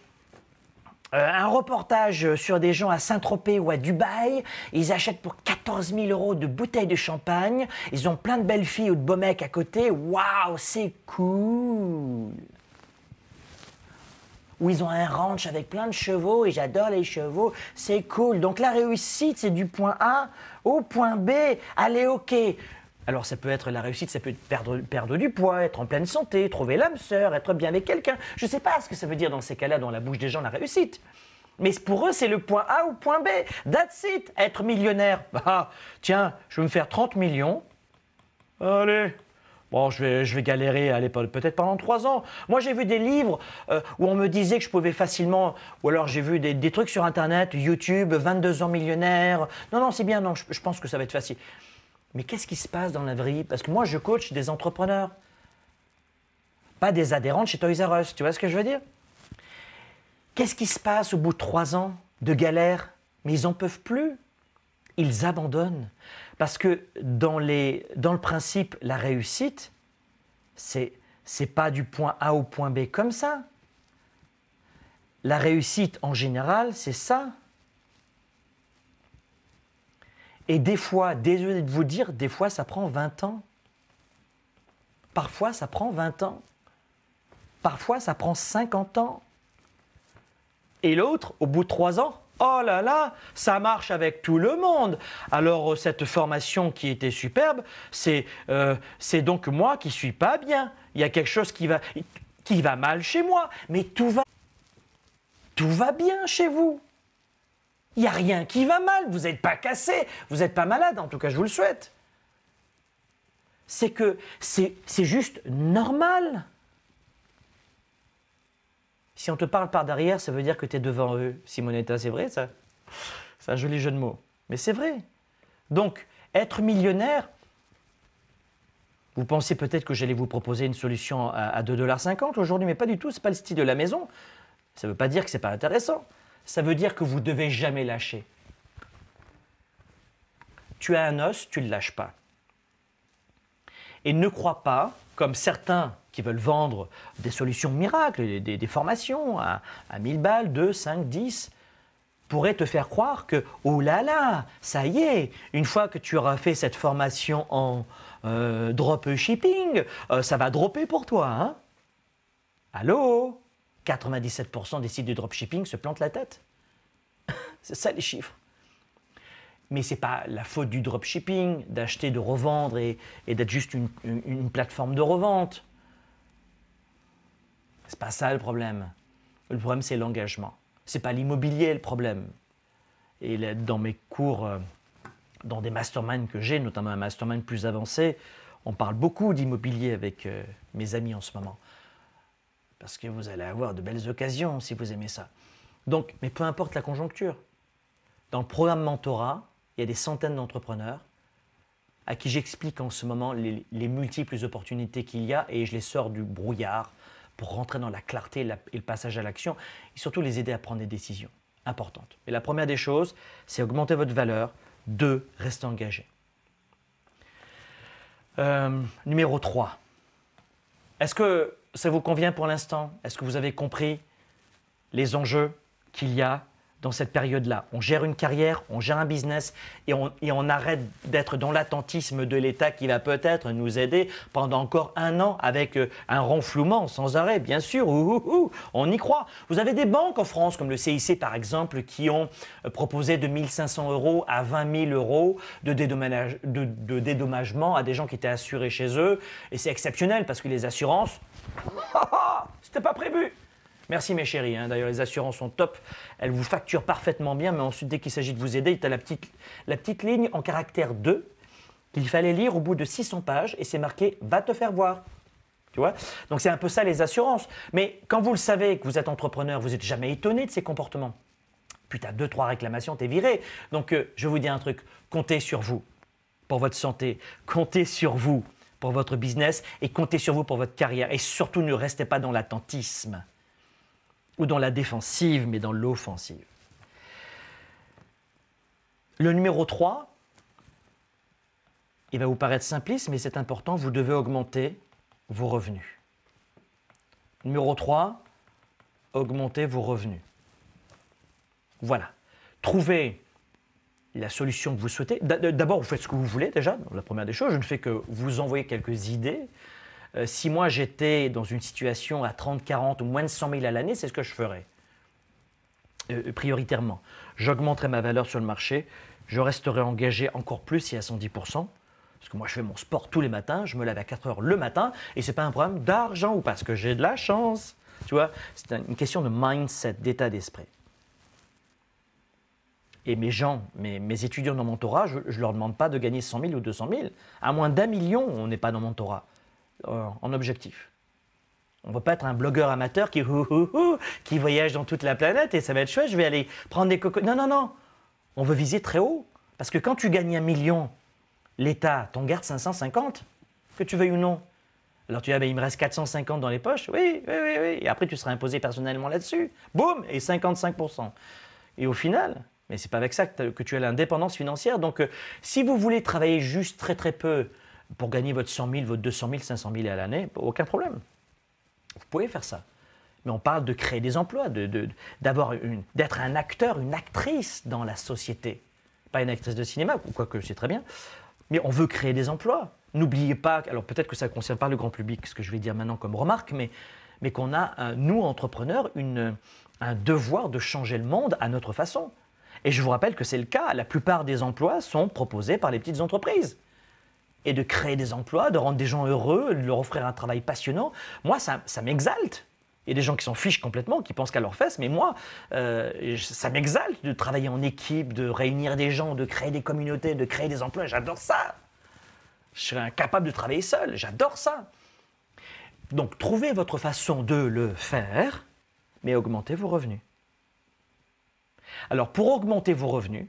un reportage sur des gens à Saint-Tropez ou à Dubaï. Ils achètent pour 14 000 € de bouteilles de champagne. Ils ont plein de belles filles ou de beaux mecs à côté. Waouh, c'est cool! Ou ils ont un ranch avec plein de chevaux et j'adore les chevaux. C'est cool. Donc la réussite, c'est du point A au point B. Allez, ok. Alors ça peut être la réussite, ça peut être perdre du poids, être en pleine santé, trouver l'âme sœur, être bien avec quelqu'un. Je ne sais pas ce que ça veut dire dans ces cas-là, dans la bouche des gens, la réussite. Mais pour eux, c'est le point A ou point B. That's it. Être millionnaire. Tiens, je vais me faire 30 millions. Allez, Bon, je vais galérer à l'époque, peut-être pendant 3 ans. Moi, j'ai vu des livres où on me disait que je pouvais facilement, ou alors j'ai vu des trucs sur Internet, YouTube, 22 ans millionnaire. Non, non, c'est bien, non, je pense que ça va être facile. Mais qu'est-ce qui se passe dans la vie? Parce que moi, je coach des entrepreneurs, pas des adhérents de chez Toys R Us. Tu vois ce que je veux dire? Qu'est-ce qui se passe au bout de 3 ans de galère? Mais ils n'en peuvent plus. Ils abandonnent. Parce que dans le principe, la réussite, c'est pas du point A au point B comme ça. La réussite, en général, c'est ça. Et des fois, désolé de vous dire, des fois, ça prend 20 ans. Parfois, ça prend 20 ans. Parfois, ça prend 50 ans. Et l'autre, au bout de 3 ans, oh là là, ça marche avec tout le monde. Alors, cette formation qui était superbe, c'est donc moi qui ne suis pas bien. Il y a quelque chose qui va mal chez moi. Mais tout va bien chez vous. Il n'y a rien qui va mal. Vous n'êtes pas cassé. Vous n'êtes pas malade. En tout cas, je vous le souhaite. C'est que c'est juste normal. Si on te parle par derrière, ça veut dire que tu es devant eux. Simonetta, c'est vrai ça? C'est un joli jeu de mots. Mais c'est vrai. Donc, être millionnaire, vous pensez peut-être que j'allais vous proposer une solution à 2,50 $ aujourd'hui, mais pas du tout, ce n'est pas le style de la maison. Ça ne veut pas dire que ce n'est pas intéressant. Ça veut dire que vous ne devez jamais lâcher. Tu as un os, tu ne le lâches pas. Et ne crois pas, comme certains qui veulent vendre des solutions miracles, des formations à 1000 balles, 2, 5, 10, pourraient te faire croire que, oh là là, ça y est, une fois que tu auras fait cette formation en dropshipping, ça va dropper pour toi. Hein? Allô? 97% des sites de dropshipping se plantent la tête. C'est ça les chiffres. Mais ce n'est pas la faute du dropshipping, d'acheter, de revendre et d'être juste une plateforme de revente. Ce n'est pas ça le problème. Le problème, c'est l'engagement. Ce n'est pas l'immobilier le problème. Et là, dans mes cours, dans des masterminds que j'ai, notamment un mastermind plus avancé, on parle beaucoup d'immobilier avec mes amis en ce moment. Parce que vous allez avoir de belles occasions si vous aimez ça. Donc, mais peu importe la conjoncture. Dans le programme Mentorat, il y a des centaines d'entrepreneurs à qui j'explique en ce moment les multiples opportunités qu'il y a et je les sors du brouillard pour rentrer dans la clarté et le passage à l'action et surtout les aider à prendre des décisions importantes. Et la première des choses, c'est augmenter votre valeur. 2, rester engagé. Numéro 3. Est-ce que ça vous convient pour l'instant? Est-ce que vous avez compris les enjeux qu'il y a dans cette période-là? On gère une carrière, on gère un business et on arrête d'être dans l'attentisme de l'État qui va peut-être nous aider pendant encore 1 an avec un renflouement sans arrêt, bien sûr. On y croit. Vous avez des banques en France comme le CIC par exemple qui ont proposé de 1 500 € à 20 000 € de dédommagement à des gens qui étaient assurés chez eux. Et c'est exceptionnel parce que les assurances, c'était pas prévu. Merci mes chéris, hein. D'ailleurs les assurances sont top, elles vous facturent parfaitement bien, mais ensuite dès qu'il s'agit de vous aider, tu as la petite ligne en caractère 2 qu'il fallait lire au bout de 600 pages et c'est marqué « va te faire voir ». Tu vois? Donc c'est un peu ça les assurances. Mais quand vous le savez que vous êtes entrepreneur, vous n'êtes jamais étonné de ces comportements. Puis tu as 2-3 réclamations, tu es viré. Donc je vous dis un truc, comptez sur vous pour votre santé, comptez sur vous pour votre business et comptez sur vous pour votre carrière. Et surtout ne restez pas dans l'attentisme. Ou dans la défensive, mais dans l'offensive. Le numéro 3, il va vous paraître simpliste, mais c'est important, vous devez augmenter vos revenus. Numéro 3, augmenter vos revenus. Voilà. Trouvez la solution que vous souhaitez. D'abord, vous faites ce que vous voulez déjà, la première des choses. Je ne fais que vous envoyer quelques idées. Si moi j'étais dans une situation à 30, 40 ou moins de 100 000 à l'année, c'est ce que je ferais. Prioritairement. J'augmenterais ma valeur sur le marché, je resterai engagé encore plus et à 110%, parce que moi je fais mon sport tous les matins, je me lève à 4 heures le matin et ce n'est pas un problème d'argent ou parce que j'ai de la chance. Tu vois, c'est une question de mindset, d'état d'esprit. Et mes gens, mes étudiants dans mon mentorat, je ne leur demande pas de gagner 100 000 ou 200 000. À moins d'1 million, on n'est pas dans mon mentorat. en objectif. On ne va pas être un blogueur amateur qui voyage dans toute la planète et ça va être chouette, je vais aller prendre des cocos. Non, non, non. On veut viser très haut. Parce que quand tu gagnes 1 million, l'État t'en garde 550, que tu veuilles ou non. Alors tu dis, ah ben, il me reste 450 dans les poches. Oui, oui, oui, oui. Et après, tu seras imposé personnellement là-dessus. Boum, et 55%. Et au final, mais ce n'est pas avec ça que tu as l'indépendance financière. Donc, si vous voulez travailler juste très, très peu pour gagner votre 100 000, votre 200 000, 500 000 à l'année, aucun problème. Vous pouvez faire ça. Mais on parle de créer des emplois, d'être un acteur, une actrice dans la société. Pas une actrice de cinéma, quoique c'est très bien. Mais on veut créer des emplois. N'oubliez pas, alors peut-être que ça ne concerne pas le grand public, ce que je vais dire maintenant comme remarque, mais qu'on a, nous, entrepreneurs, un devoir de changer le monde à notre façon. Et je vous rappelle que c'est le cas. La plupart des emplois sont proposés par les petites entreprises. Et de créer des emplois, de rendre des gens heureux, de leur offrir un travail passionnant, moi, ça m'exalte. Il y a des gens qui s'en fichent complètement, qui pensent qu'à leurs fesses, mais moi, ça m'exalte de travailler en équipe, de réunir des gens, de créer des communautés, de créer des emplois. J'adore ça. Je serais incapable de travailler seul. J'adore ça. Donc, trouvez votre façon de le faire, mais augmentez vos revenus. Alors, pour augmenter vos revenus,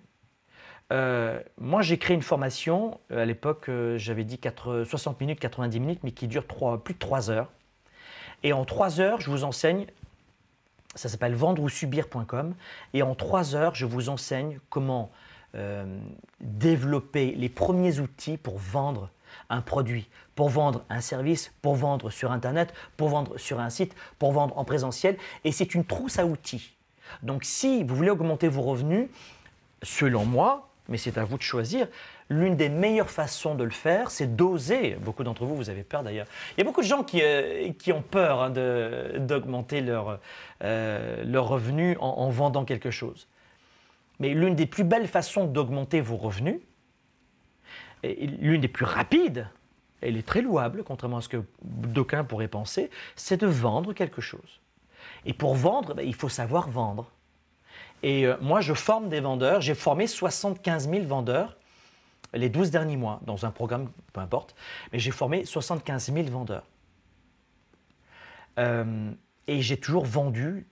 moi, j'ai créé une formation, à l'époque, j'avais dit 60 minutes, 90 minutes, mais qui dure plus de 3 heures. Et en 3 heures, je vous enseigne, ça s'appelle vendreousubir.com, et en 3 heures, je vous enseigne comment développer les premiers outils pour vendre un produit, pour vendre un service, pour vendre sur Internet, pour vendre sur un site, pour vendre en présentiel. Et c'est une trousse à outils. Donc, si vous voulez augmenter vos revenus, selon moi, mais c'est à vous de choisir, l'une des meilleures façons de le faire, c'est d'oser. Beaucoup d'entre vous, vous avez peur d'ailleurs. Il y a beaucoup de gens qui ont peur hein, d'augmenter leur revenu en vendant quelque chose. Mais l'une des plus belles façons d'augmenter vos revenus, et l'une des plus rapides, elle est très louable, contrairement à ce que d'aucuns pourraient penser, c'est de vendre quelque chose. Et pour vendre, il faut savoir vendre. Et moi, je forme des vendeurs. J'ai formé 75 000 vendeurs les 12 derniers mois dans un programme, peu importe. Mais j'ai formé 75 000 vendeurs. Et j'ai toujours vendu,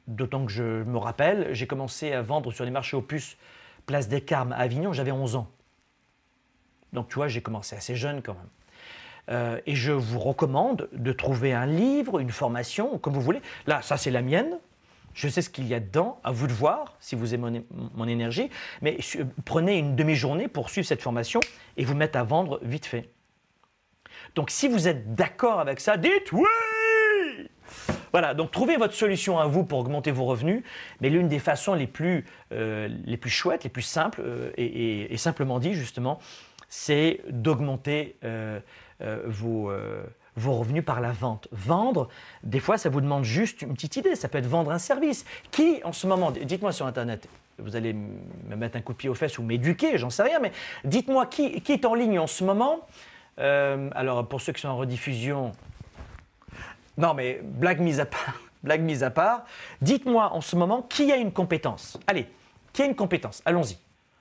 d'autant que je me rappelle, j'ai commencé à vendre sur les marchés aux puces, place des Carmes à Avignon, j'avais 11 ans. Donc tu vois, j'ai commencé assez jeune quand même. Et je vous recommande de trouver un livre, une formation, comme vous voulez. Là, ça c'est la mienne. Je sais ce qu'il y a dedans, à vous de voir si vous aimez mon énergie, mais prenez une demi-journée pour suivre cette formation et vous mettre à vendre vite fait. Donc si vous êtes d'accord avec ça, dites oui! Voilà, donc trouvez votre solution à vous pour augmenter vos revenus, mais l'une des façons les plus chouettes, les plus simples, et simplement dit justement, c'est d'augmenter vos revenus par la vente. Vendre, des fois, ça vous demande juste une petite idée. Ça peut être vendre un service. Qui, en ce moment, dites-moi sur Internet, vous allez me mettre un coup de pied aux fesses ou m'éduquer, j'en sais rien, mais dites-moi qui est en ligne en ce moment. Alors, pour ceux qui sont en rediffusion, non, mais blague mise à part, dites-moi en ce moment qui a une compétence. Allez, qui a une compétence? Allons-y.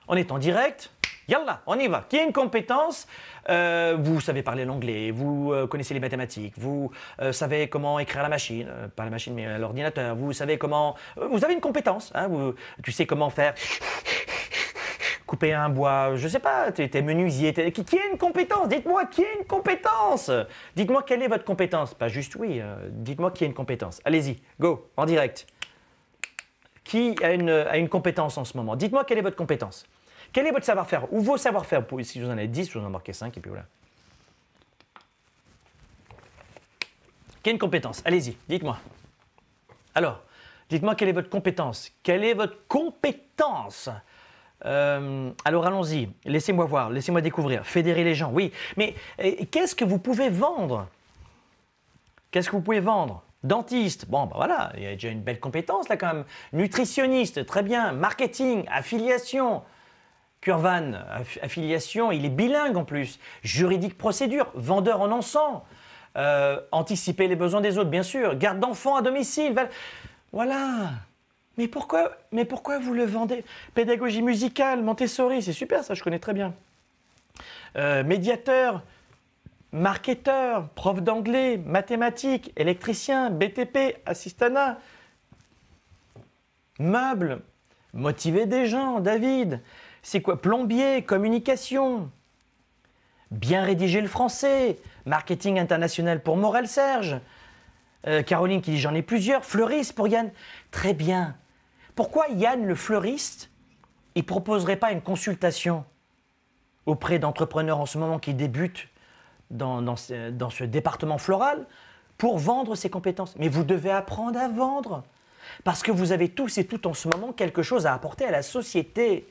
On est en direct. Yallah, on y va. Qui a une compétence? Vous savez parler l'anglais, vous connaissez les mathématiques, vous savez comment écrire à la machine, pas à la machine mais à l'ordinateur, vous savez comment… vous avez une compétence, hein, tu sais comment faire… couper un bois, je ne sais pas, tu es menuisier, qui a une compétence? Dites-moi qui a une compétence? Dites-moi quelle est votre compétence? Pas juste oui, dites-moi qui a une compétence. Allez-y, go, en direct. Qui a une compétence en ce moment? Dites-moi quelle est votre compétence. Quel est votre savoir-faire ou vos savoir-faire? Si vous en avez 10, vous en marquez 5 et puis voilà. Quelle est une compétence? Allez-y, dites-moi. Alors, dites-moi quelle est votre compétence. Quelle est votre compétence? Alors allons-y, laissez-moi voir, laissez-moi découvrir, fédérer les gens, oui. Mais qu'est-ce que vous pouvez vendre? Qu'est-ce que vous pouvez vendre? Dentiste, bon ben voilà, il y a déjà une belle compétence là quand même. Nutritionniste, très bien. Marketing, affiliation. Curvan, affiliation, il est bilingue en plus. Juridique, procédure, vendeur en encens. Anticiper les besoins des autres, bien sûr. Garde d'enfants à domicile. Voilà. Mais pourquoi vous le vendez? Pédagogie musicale, Montessori, c'est super ça, je connais très bien. Médiateur, marketeur, prof d'anglais, mathématiques, électricien, BTP, assistanat, meubles, motiver des gens, David. C'est quoi? Plombier, communication, bien rédiger le français, marketing international pour Morel Serge. Caroline qui dit j'en ai plusieurs, fleuriste pour Yann. Très bien. Pourquoi Yann le fleuriste, il ne proposerait pas une consultation auprès d'entrepreneurs en ce moment qui débutent dans ce département floral pour vendre ses compétences? Mais vous devez apprendre à vendre parce que vous avez tous et toutes en ce moment quelque chose à apporter à la société.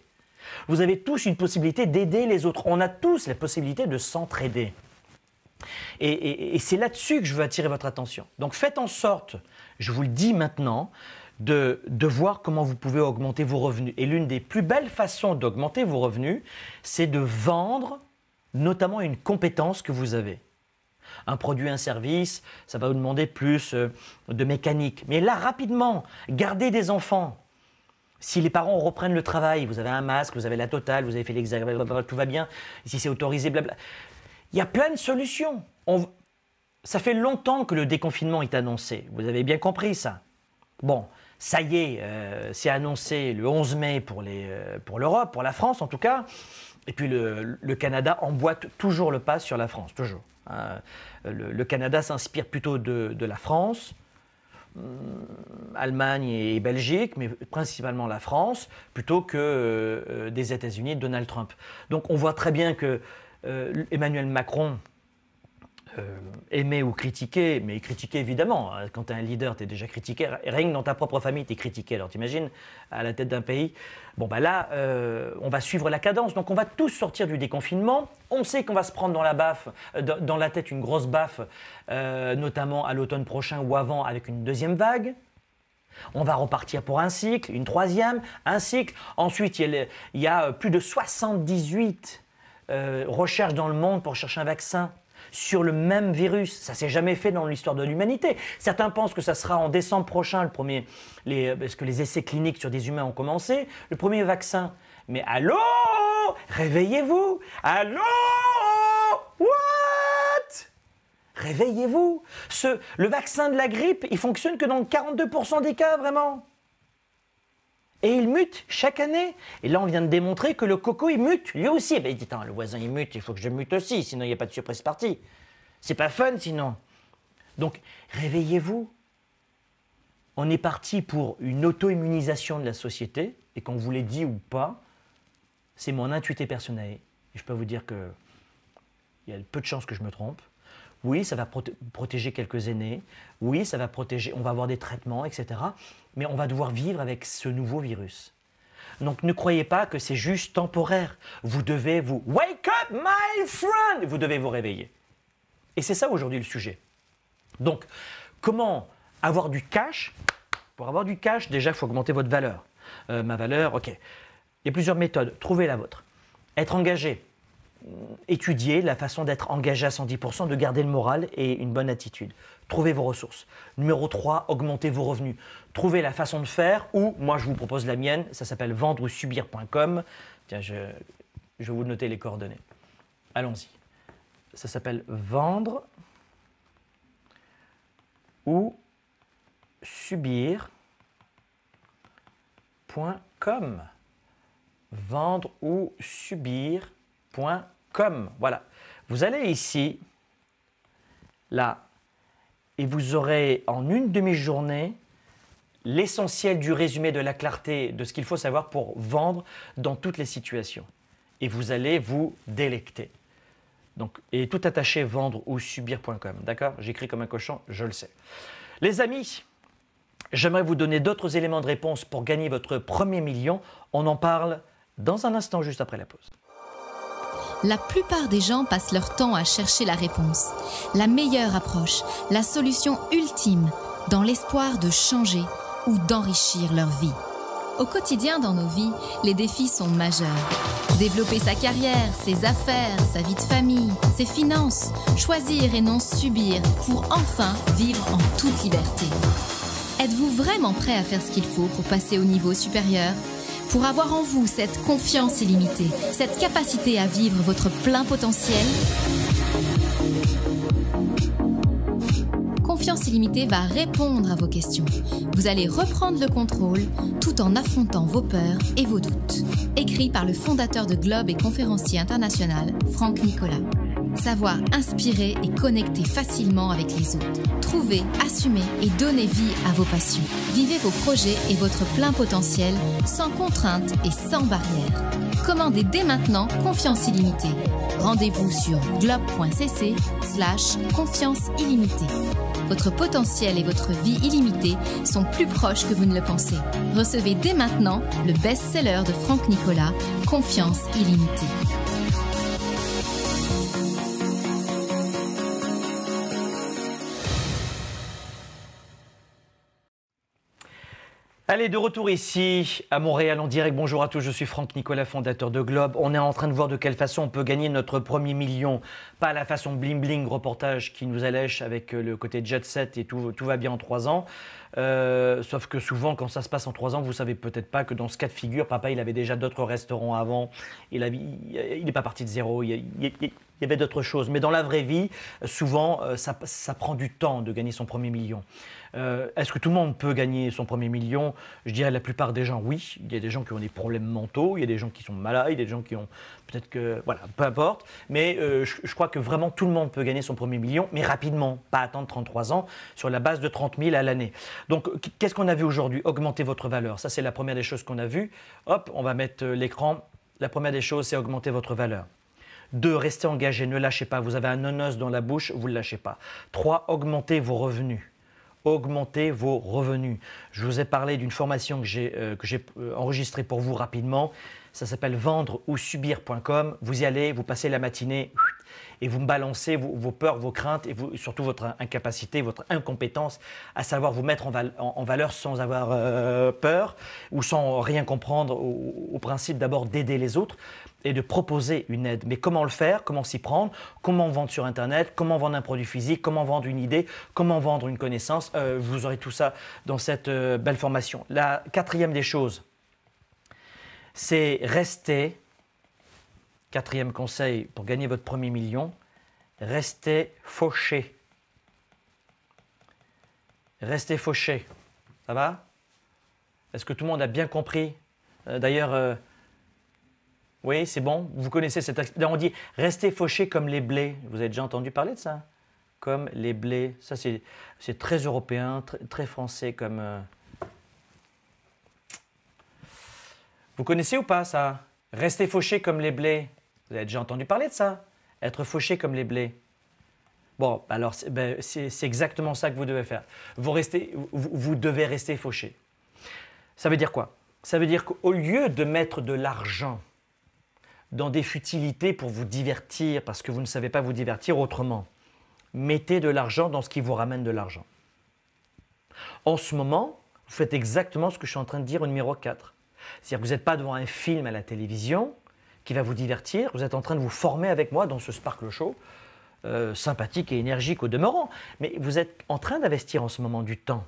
Vous avez tous une possibilité d'aider les autres. On a tous la possibilité de s'entraider. Et c'est là-dessus que je veux attirer votre attention. Donc faites en sorte, je vous le dis maintenant, de voir comment vous pouvez augmenter vos revenus. Et l'une des plus belles façons d'augmenter vos revenus, c'est de vendre notamment une compétence que vous avez. Un produit, un service, ça va vous demander plus de mécanique. Mais là, rapidement, gardez des enfants. Si les parents reprennent le travail, vous avez un masque, vous avez la totale, vous avez fait l'examen, tout va bien, si c'est autorisé, blabla. Il y a plein de solutions. Ça fait longtemps que le déconfinement est annoncé. Vous avez bien compris ça. Bon, ça y est, c'est annoncé le 11 mai pour l'Europe, pour la France en tout cas. Et puis le Canada emboîte toujours le pas sur la France, toujours. Le Canada s'inspire plutôt de la France, Allemagne et Belgique, mais principalement la France, plutôt que des États-Unis de Donald Trump. Donc on voit très bien que Emmanuel Macron aimer ou critiquer, mais critiquer évidemment, quand tu es un leader, tu es déjà critiqué, rien que dans ta propre famille, tu es critiqué, alors t'imagines, à la tête d'un pays. Bon bah là, on va suivre la cadence, donc on va tous sortir du déconfinement, on sait qu'on va se prendre dans la baffe, dans la tête une grosse baffe, notamment à l'automne prochain ou avant avec une deuxième vague. On va repartir pour un cycle, une troisième, un cycle. Ensuite, il y a plus de 78 recherches dans le monde pour chercher un vaccin sur le même virus. Ça ne s'est jamais fait dans l'histoire de l'humanité. Certains pensent que ça sera en décembre prochain, parce que les essais cliniques sur des humains ont commencé, le premier vaccin. Mais allô? Réveillez-vous! Allô? What? Réveillez-vous! Le vaccin de la grippe, il fonctionne que dans 42% des cas, vraiment. Et il mute chaque année. Et là, on vient de démontrer que le coco, il mute, lui aussi. Eh bien, il dit, le voisin, il mute, il faut que je mute aussi, sinon il n'y a pas de surprise partie. C'est pas fun, sinon. Donc, réveillez-vous. On est parti pour une auto-immunisation de la société, et qu'on vous l'ait dit ou pas, c'est mon intuité personnelle. Et je peux vous dire qu'il y a peu de chances que je me trompe. Oui, ça va protéger quelques aînés. Oui, ça va protéger, on va avoir des traitements, etc. Mais on va devoir vivre avec ce nouveau virus. Donc ne croyez pas que c'est juste temporaire. Vous devez vous wake up, my friend. Vous devez vous réveiller. Et c'est ça aujourd'hui le sujet. Donc, comment avoir du cash? Pour avoir du cash, déjà, il faut augmenter votre valeur. Ma valeur, ok. Il y a plusieurs méthodes. Trouvez la vôtre. Être engagé. Étudier la façon d'être engagé à 110%, de garder le moral et une bonne attitude. Trouvez vos ressources. Numéro 3, augmentez vos revenus. Trouvez la façon de faire, ou moi je vous propose la mienne, ça s'appelle vendre-ou-subir.com. Tiens, je vais vous noter les coordonnées. Allons-y. Ça s'appelle vendre-ou-subir.com. Vendre-ou-subir.com. Voilà. Vous allez ici, là, et vous aurez en une demi-journée l'essentiel du résumé, de la clarté, de ce qu'il faut savoir pour vendre dans toutes les situations. Et vous allez vous délecter. Donc, et tout attaché, vendre-ou-subir.com. D'accord? J'écris comme un cochon, je le sais. Les amis, j'aimerais vous donner d'autres éléments de réponse pour gagner votre premier million. On en parle dans un instant, juste après la pause. La plupart des gens passent leur temps à chercher la réponse, la meilleure approche, la solution ultime, dans l'espoir de changer ou d'enrichir leur vie. Au quotidien dans nos vies, les défis sont majeurs. Développer sa carrière, ses affaires, sa vie de famille, ses finances, choisir et non subir pour enfin vivre en toute liberté. Êtes-vous vraiment prêt à faire ce qu'il faut pour passer au niveau supérieur ? Pour avoir en vous cette confiance illimitée, cette capacité à vivre votre plein potentiel ? Confiance illimitée va répondre à vos questions. Vous allez reprendre le contrôle tout en affrontant vos peurs et vos doutes. Écrit par le fondateur de Globe et conférencier international, Franck Nicolas. Savoir inspirer et connecter facilement avec les autres. Trouvez, assumez et donnez vie à vos passions. Vivez vos projets et votre plein potentiel sans contraintes et sans barrières. Commandez dès maintenant Confiance illimitée. Rendez-vous sur globe.cc/confiance illimitée. Votre potentiel et votre vie illimitée sont plus proches que vous ne le pensez. Recevez dès maintenant le best-seller de Franck Nicolas, Confiance illimitée. Allez, de retour ici à Montréal en direct. Bonjour à tous, je suis Franck Nicolas, fondateur de Globe. On est en train de voir de quelle façon on peut gagner notre premier million. Pas à la façon bling bling, reportage qui nous allèche avec le côté jet set et tout va bien en 3 ans. Sauf que souvent, quand ça se passe en 3 ans, vous ne savez peut-être pas que dans ce cas de figure, papa, il avait déjà d'autres restaurants avant. Il n'est pas parti de zéro. Il y avait d'autres choses. Mais dans la vraie vie, souvent, ça prend du temps de gagner son premier million. Est-ce que tout le monde peut gagner son premier million? Je dirais la plupart des gens, oui. Il y a des gens qui ont des problèmes mentaux, il y a des gens qui sont malades, il y a des gens qui ont peut-être que... Voilà, peu importe. Mais je crois que vraiment tout le monde peut gagner son premier million, mais rapidement, pas attendre 33 ans, sur la base de 30 000 à l'année. Donc, qu'est-ce qu'on a vu aujourd'hui? Augmenter votre valeur. Ça, c'est la première des choses qu'on a vues. Hop, on va mettre l'écran. La première des choses, c'est augmenter votre valeur. 2, restez engagé, ne lâchez pas. Vous avez un nonos dans la bouche, vous ne le lâchez pas. 3, augmentez vos revenus. Augmentez vos revenus. Je vous ai parlé d'une formation que j'ai enregistrée pour vous rapidement. Ça s'appelle vendreousubir.com. Vous y allez, vous passez la matinée et vous me balancez vos peurs, vos craintes et surtout votre incapacité, votre incompétence à savoir vous mettre en valeur sans avoir peur ou sans rien comprendre au principe d'abord d'aider les autres et de proposer une aide. Mais comment le faire? Comment s'y prendre? Comment vendre sur Internet? Comment vendre un produit physique? Comment vendre une idée? Comment vendre une connaissance? Vous aurez tout ça dans cette belle formation. La 4e des choses, c'est rester, 4e conseil pour gagner votre premier million, restez fauché. Restez fauché. Ça va? Est-ce que tout le monde a bien compris? D'ailleurs, oui, c'est bon. Vous connaissez cette expression. On dit restez fauché comme les blés. Vous avez déjà entendu parler de ça? Comme les blés. Ça, c'est très européen, très français comme... Vous connaissez ou pas ça? Restez fauché comme les blés. Vous avez déjà entendu parler de ça? Être fauché comme les blés. Bon, alors c'est exactement ça que vous devez faire. Vous devez rester fauché. Ça veut dire quoi? Ça veut dire qu'au lieu de mettre de l'argent dans des futilités pour vous divertir, parce que vous ne savez pas vous divertir autrement, mettez de l'argent dans ce qui vous ramène de l'argent. En ce moment, vous faites exactement ce que je suis en train de dire au numéro 4. C'est-à-dire que vous n'êtes pas devant un film à la télévision qui va vous divertir, vous êtes en train de vous former avec moi dans ce Sparkle Show, sympathique et énergique au demeurant, mais vous êtes en train d'investir en ce moment du temps.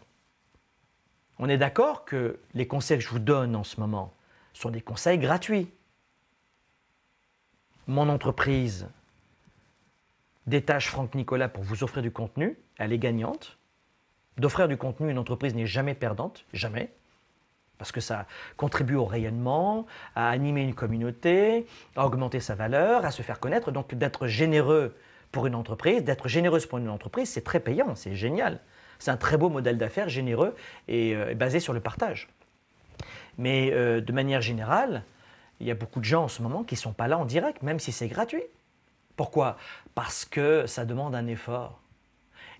On est d'accord que les conseils que je vous donne en ce moment sont des conseils gratuits. Mon entreprise détache Franck Nicolas pour vous offrir du contenu, elle est gagnante. D'offrir du contenu, une entreprise n'est jamais perdante, jamais. Parce que ça contribue au rayonnement, à animer une communauté, à augmenter sa valeur, à se faire connaître. Donc d'être généreux pour une entreprise, d'être généreuse pour une entreprise, c'est très payant, c'est génial. C'est un très beau modèle d'affaires généreux et basé sur le partage. Mais de manière générale, il y a beaucoup de gens en ce moment qui ne sont pas là en direct, même si c'est gratuit. Pourquoi? Parce que ça demande un effort.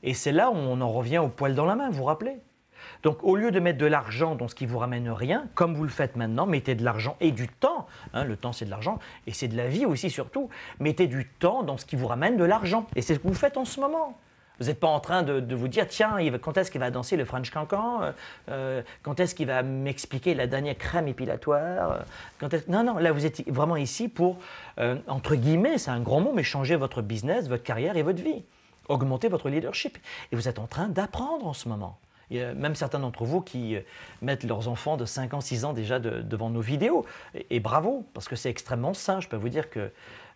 Et c'est là où on en revient au poil dans la main, vous vous rappelez? Donc au lieu de mettre de l'argent dans ce qui vous ramène rien, comme vous le faites maintenant, mettez de l'argent et du temps, hein, le temps c'est de l'argent, et c'est de la vie aussi surtout, mettez du temps dans ce qui vous ramène de l'argent. Et c'est ce que vous faites en ce moment. Vous n'êtes pas en train de vous dire, tiens, quand est-ce qu'il va danser le French Cancan? Quand est-ce qu'il va m'expliquer la dernière crème épilatoire? Non, non, là vous êtes vraiment ici pour, entre guillemets, c'est un grand mot, mais changer votre business, votre carrière et votre vie. Augmenter votre leadership. Et vous êtes en train d'apprendre en ce moment. Il y a même certains d'entre vous qui mettent leurs enfants de 5 ans, 6 ans déjà devant nos vidéos. Et bravo, parce que c'est extrêmement sain. Je peux vous dire que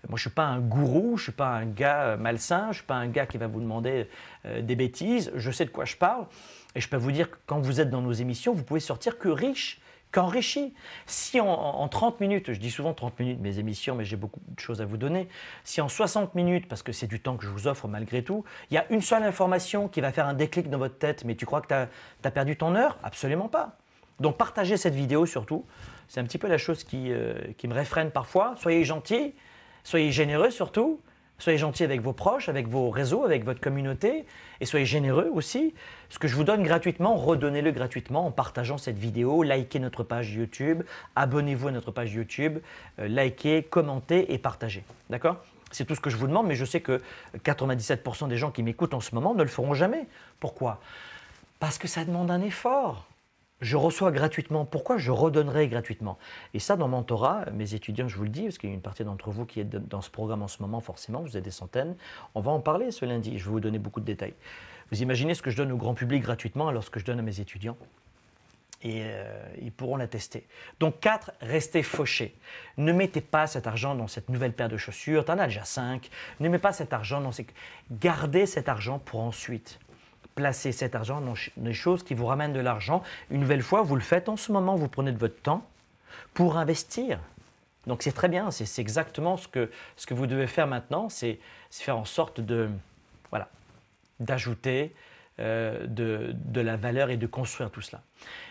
moi, je ne suis pas un gourou, je ne suis pas un gars malsain, je ne suis pas un gars qui va vous demander des bêtises. Je sais de quoi je parle. Et je peux vous dire que quand vous êtes dans nos émissions, vous pouvez sortir que riche, qu'enrichi. Si en 30 minutes, je dis souvent 30 minutes mes émissions, mais j'ai beaucoup de choses à vous donner, si en 60 minutes, parce que c'est du temps que je vous offre malgré tout, il y a une seule information qui va faire un déclic dans votre tête, mais tu crois que tu as perdu ton heure? Absolument pas. Donc partagez cette vidéo surtout. C'est un petit peu la chose qui me réfrène parfois. Soyez gentils, soyez généreux surtout. Soyez gentils avec vos proches, avec vos réseaux, avec votre communauté et soyez généreux aussi. Ce que je vous donne gratuitement, redonnez-le gratuitement en partageant cette vidéo, likez notre page YouTube, abonnez-vous à notre page YouTube, likez, commentez et partagez. D'accord? C'est tout ce que je vous demande, mais je sais que 97% des gens qui m'écoutent en ce moment ne le feront jamais. Pourquoi? Parce que ça demande un effort. Je reçois gratuitement. Pourquoi je redonnerai gratuitement? Et ça, dans Mentorat, mes étudiants, je vous le dis, parce qu'il y a une partie d'entre vous qui est dans ce programme en ce moment, forcément, vous êtes des centaines. On va en parler ce lundi. Je vais vous donner beaucoup de détails. Vous imaginez ce que je donne au grand public gratuitement alors ce que je donne à mes étudiants? Et ils pourront l'attester. Donc 4, restez fauchés. Ne mettez pas cet argent dans cette nouvelle paire de chaussures. Tu en as déjà 5. Ne mettez pas cet argent dans ces... Gardez cet argent pour ensuite. Placez cet argent dans des choses qui vous ramènent de l'argent. Une nouvelle fois, vous le faites en ce moment, vous prenez de votre temps pour investir. Donc c'est très bien, c'est exactement ce que vous devez faire maintenant, c'est faire en sorte d'ajouter de la valeur et de construire tout cela.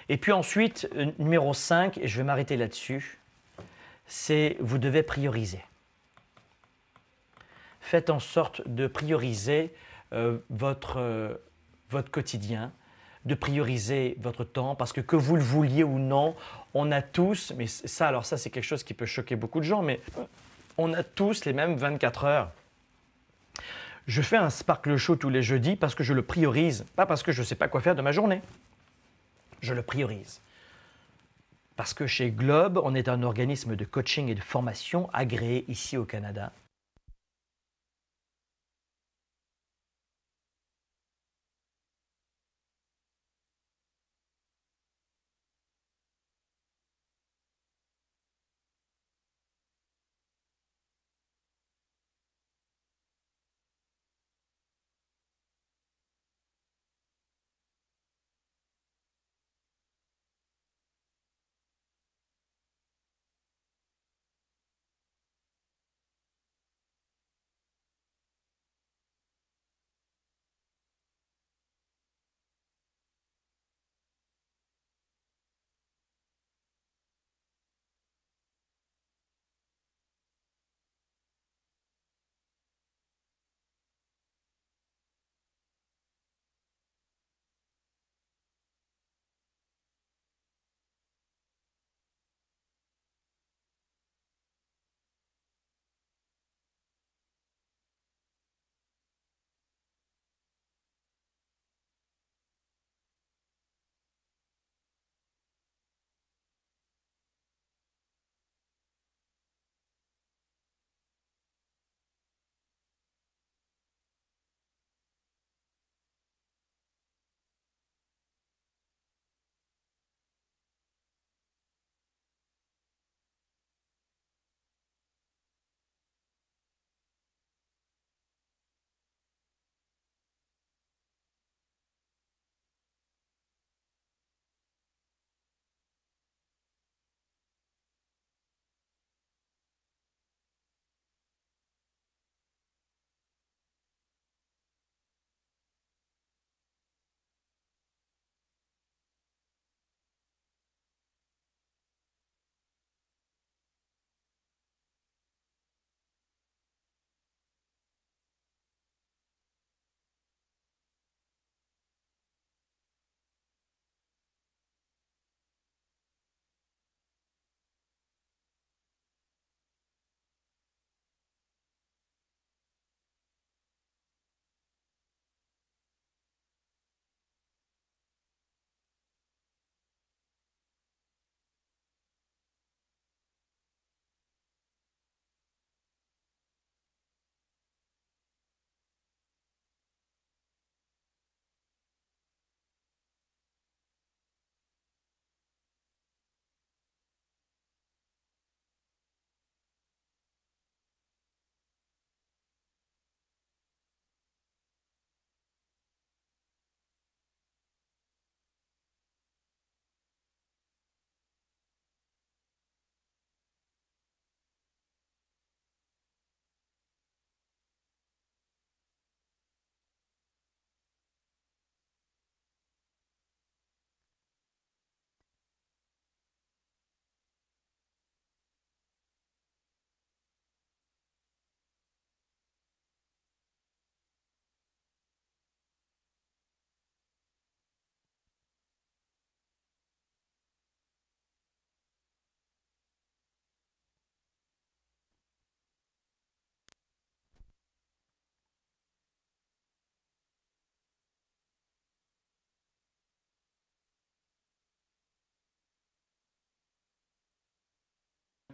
Et puis ensuite, numéro 5, et je vais m'arrêter là-dessus, c'est vous devez prioriser. Faites en sorte de prioriser votre quotidien, de prioriser votre temps, parce que vous le vouliez ou non, on a tous, mais ça, alors ça c'est quelque chose qui peut choquer beaucoup de gens, mais on a tous les mêmes 24 heures. Je fais un Sparkle Show tous les jeudis parce que je le priorise, pas parce que je ne sais pas quoi faire de ma journée. Je le priorise. Parce que chez Globe, on est un organisme de coaching et de formation agréé ici au Canada.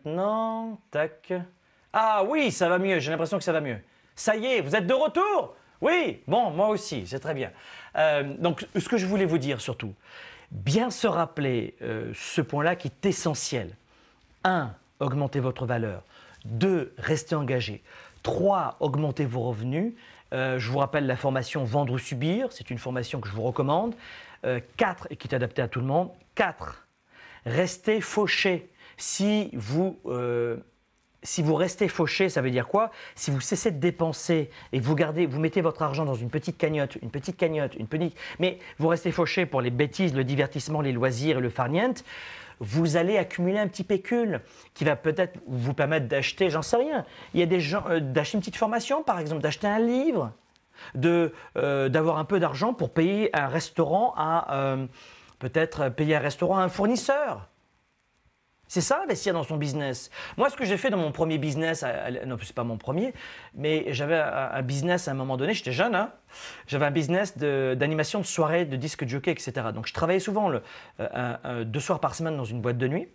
Non, tac. Ah oui, ça va mieux, j'ai l'impression que ça va mieux. Ça y est, vous êtes de retour? Oui, bon, moi aussi, c'est très bien. Donc, ce que je voulais vous dire surtout, bien se rappeler ce point-là qui est essentiel. 1. Augmentez votre valeur. 2. Restez engagé. 3. Augmentez vos revenus. Je vous rappelle la formation Vendre ou Subir, c'est une formation que je vous recommande. 4. Et qui est adaptée à tout le monde. 4. Restez fauché. Si vous restez fauché, ça veut dire quoi? Si vous cessez de dépenser et que vous mettez votre argent dans une petite cagnotte, mais vous restez fauché pour les bêtises, le divertissement, les loisirs et le farniente, vous allez accumuler un petit pécule qui va peut-être vous permettre d'acheter, j'en sais rien. Il y a des gens, d'acheter une petite formation par exemple, d'acheter un livre, d'avoir un peu d'argent pour payer un restaurant peut-être payer un restaurant à un fournisseur. C'est ça, investir dans son business. Moi, ce que j'ai fait dans mon premier business, non, c'est pas mon premier, mais j'avais un business à un moment donné, j'étais jeune, hein, j'avais un business d'animation de soirée, de disque jockey, etc. Donc, je travaillais souvent 2 soirs par semaine dans une boîte de nuit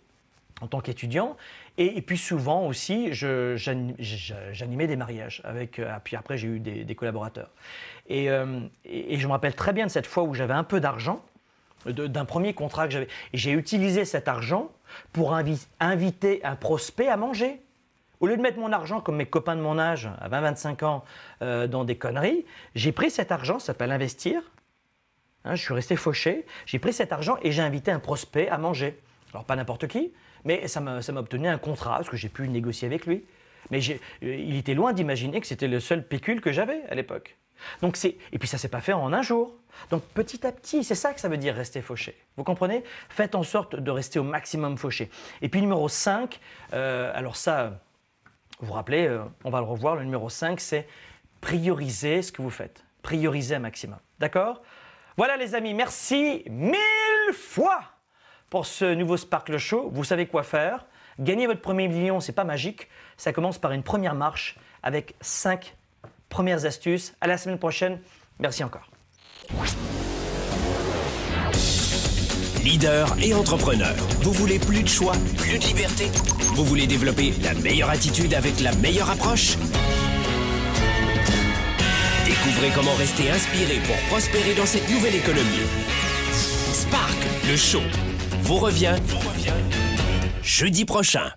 en tant qu'étudiant. Et puis souvent aussi, j'animais des mariages. Puis après, j'ai eu des collaborateurs. Et je me rappelle très bien de cette fois où j'avais un peu d'argent, d'un premier contrat que j'avais. Et j'ai utilisé cet argent pour inviter un prospect à manger. Au lieu de mettre mon argent, comme mes copains de mon âge, à 20-25 ans, dans des conneries, j'ai pris cet argent, ça s'appelle investir. Hein, je suis resté fauché. J'ai pris cet argent et j'ai invité un prospect à manger. Alors, pas n'importe qui, mais ça m'a obtenu un contrat, parce que j'ai pu négocier avec lui. Mais il était loin d'imaginer que c'était le seul pécule que j'avais à l'époque. Et puis ça ne s'est pas fait en un jour. Donc petit à petit, c'est ça que ça veut dire rester fauché. Vous comprenez? Faites en sorte de rester au maximum fauché. Et puis numéro 5, alors ça, vous vous rappelez, on va le revoir, le numéro 5, c'est prioriser ce que vous faites. Prioriser un maximum. D'accord? Voilà les amis, merci 1000 fois pour ce nouveau Sparkle Show. Vous savez quoi faire. Gagner votre premier million, ce n'est pas magique. Ça commence par une première marche avec 5 premières astuces. À la semaine prochaine. Merci encore. Leader et entrepreneur. Vous voulez plus de choix, plus de liberté? Vous voulez développer la meilleure attitude avec la meilleure approche? Découvrez comment rester inspiré pour prospérer dans cette nouvelle économie. Spark, le show, vous revient jeudi prochain.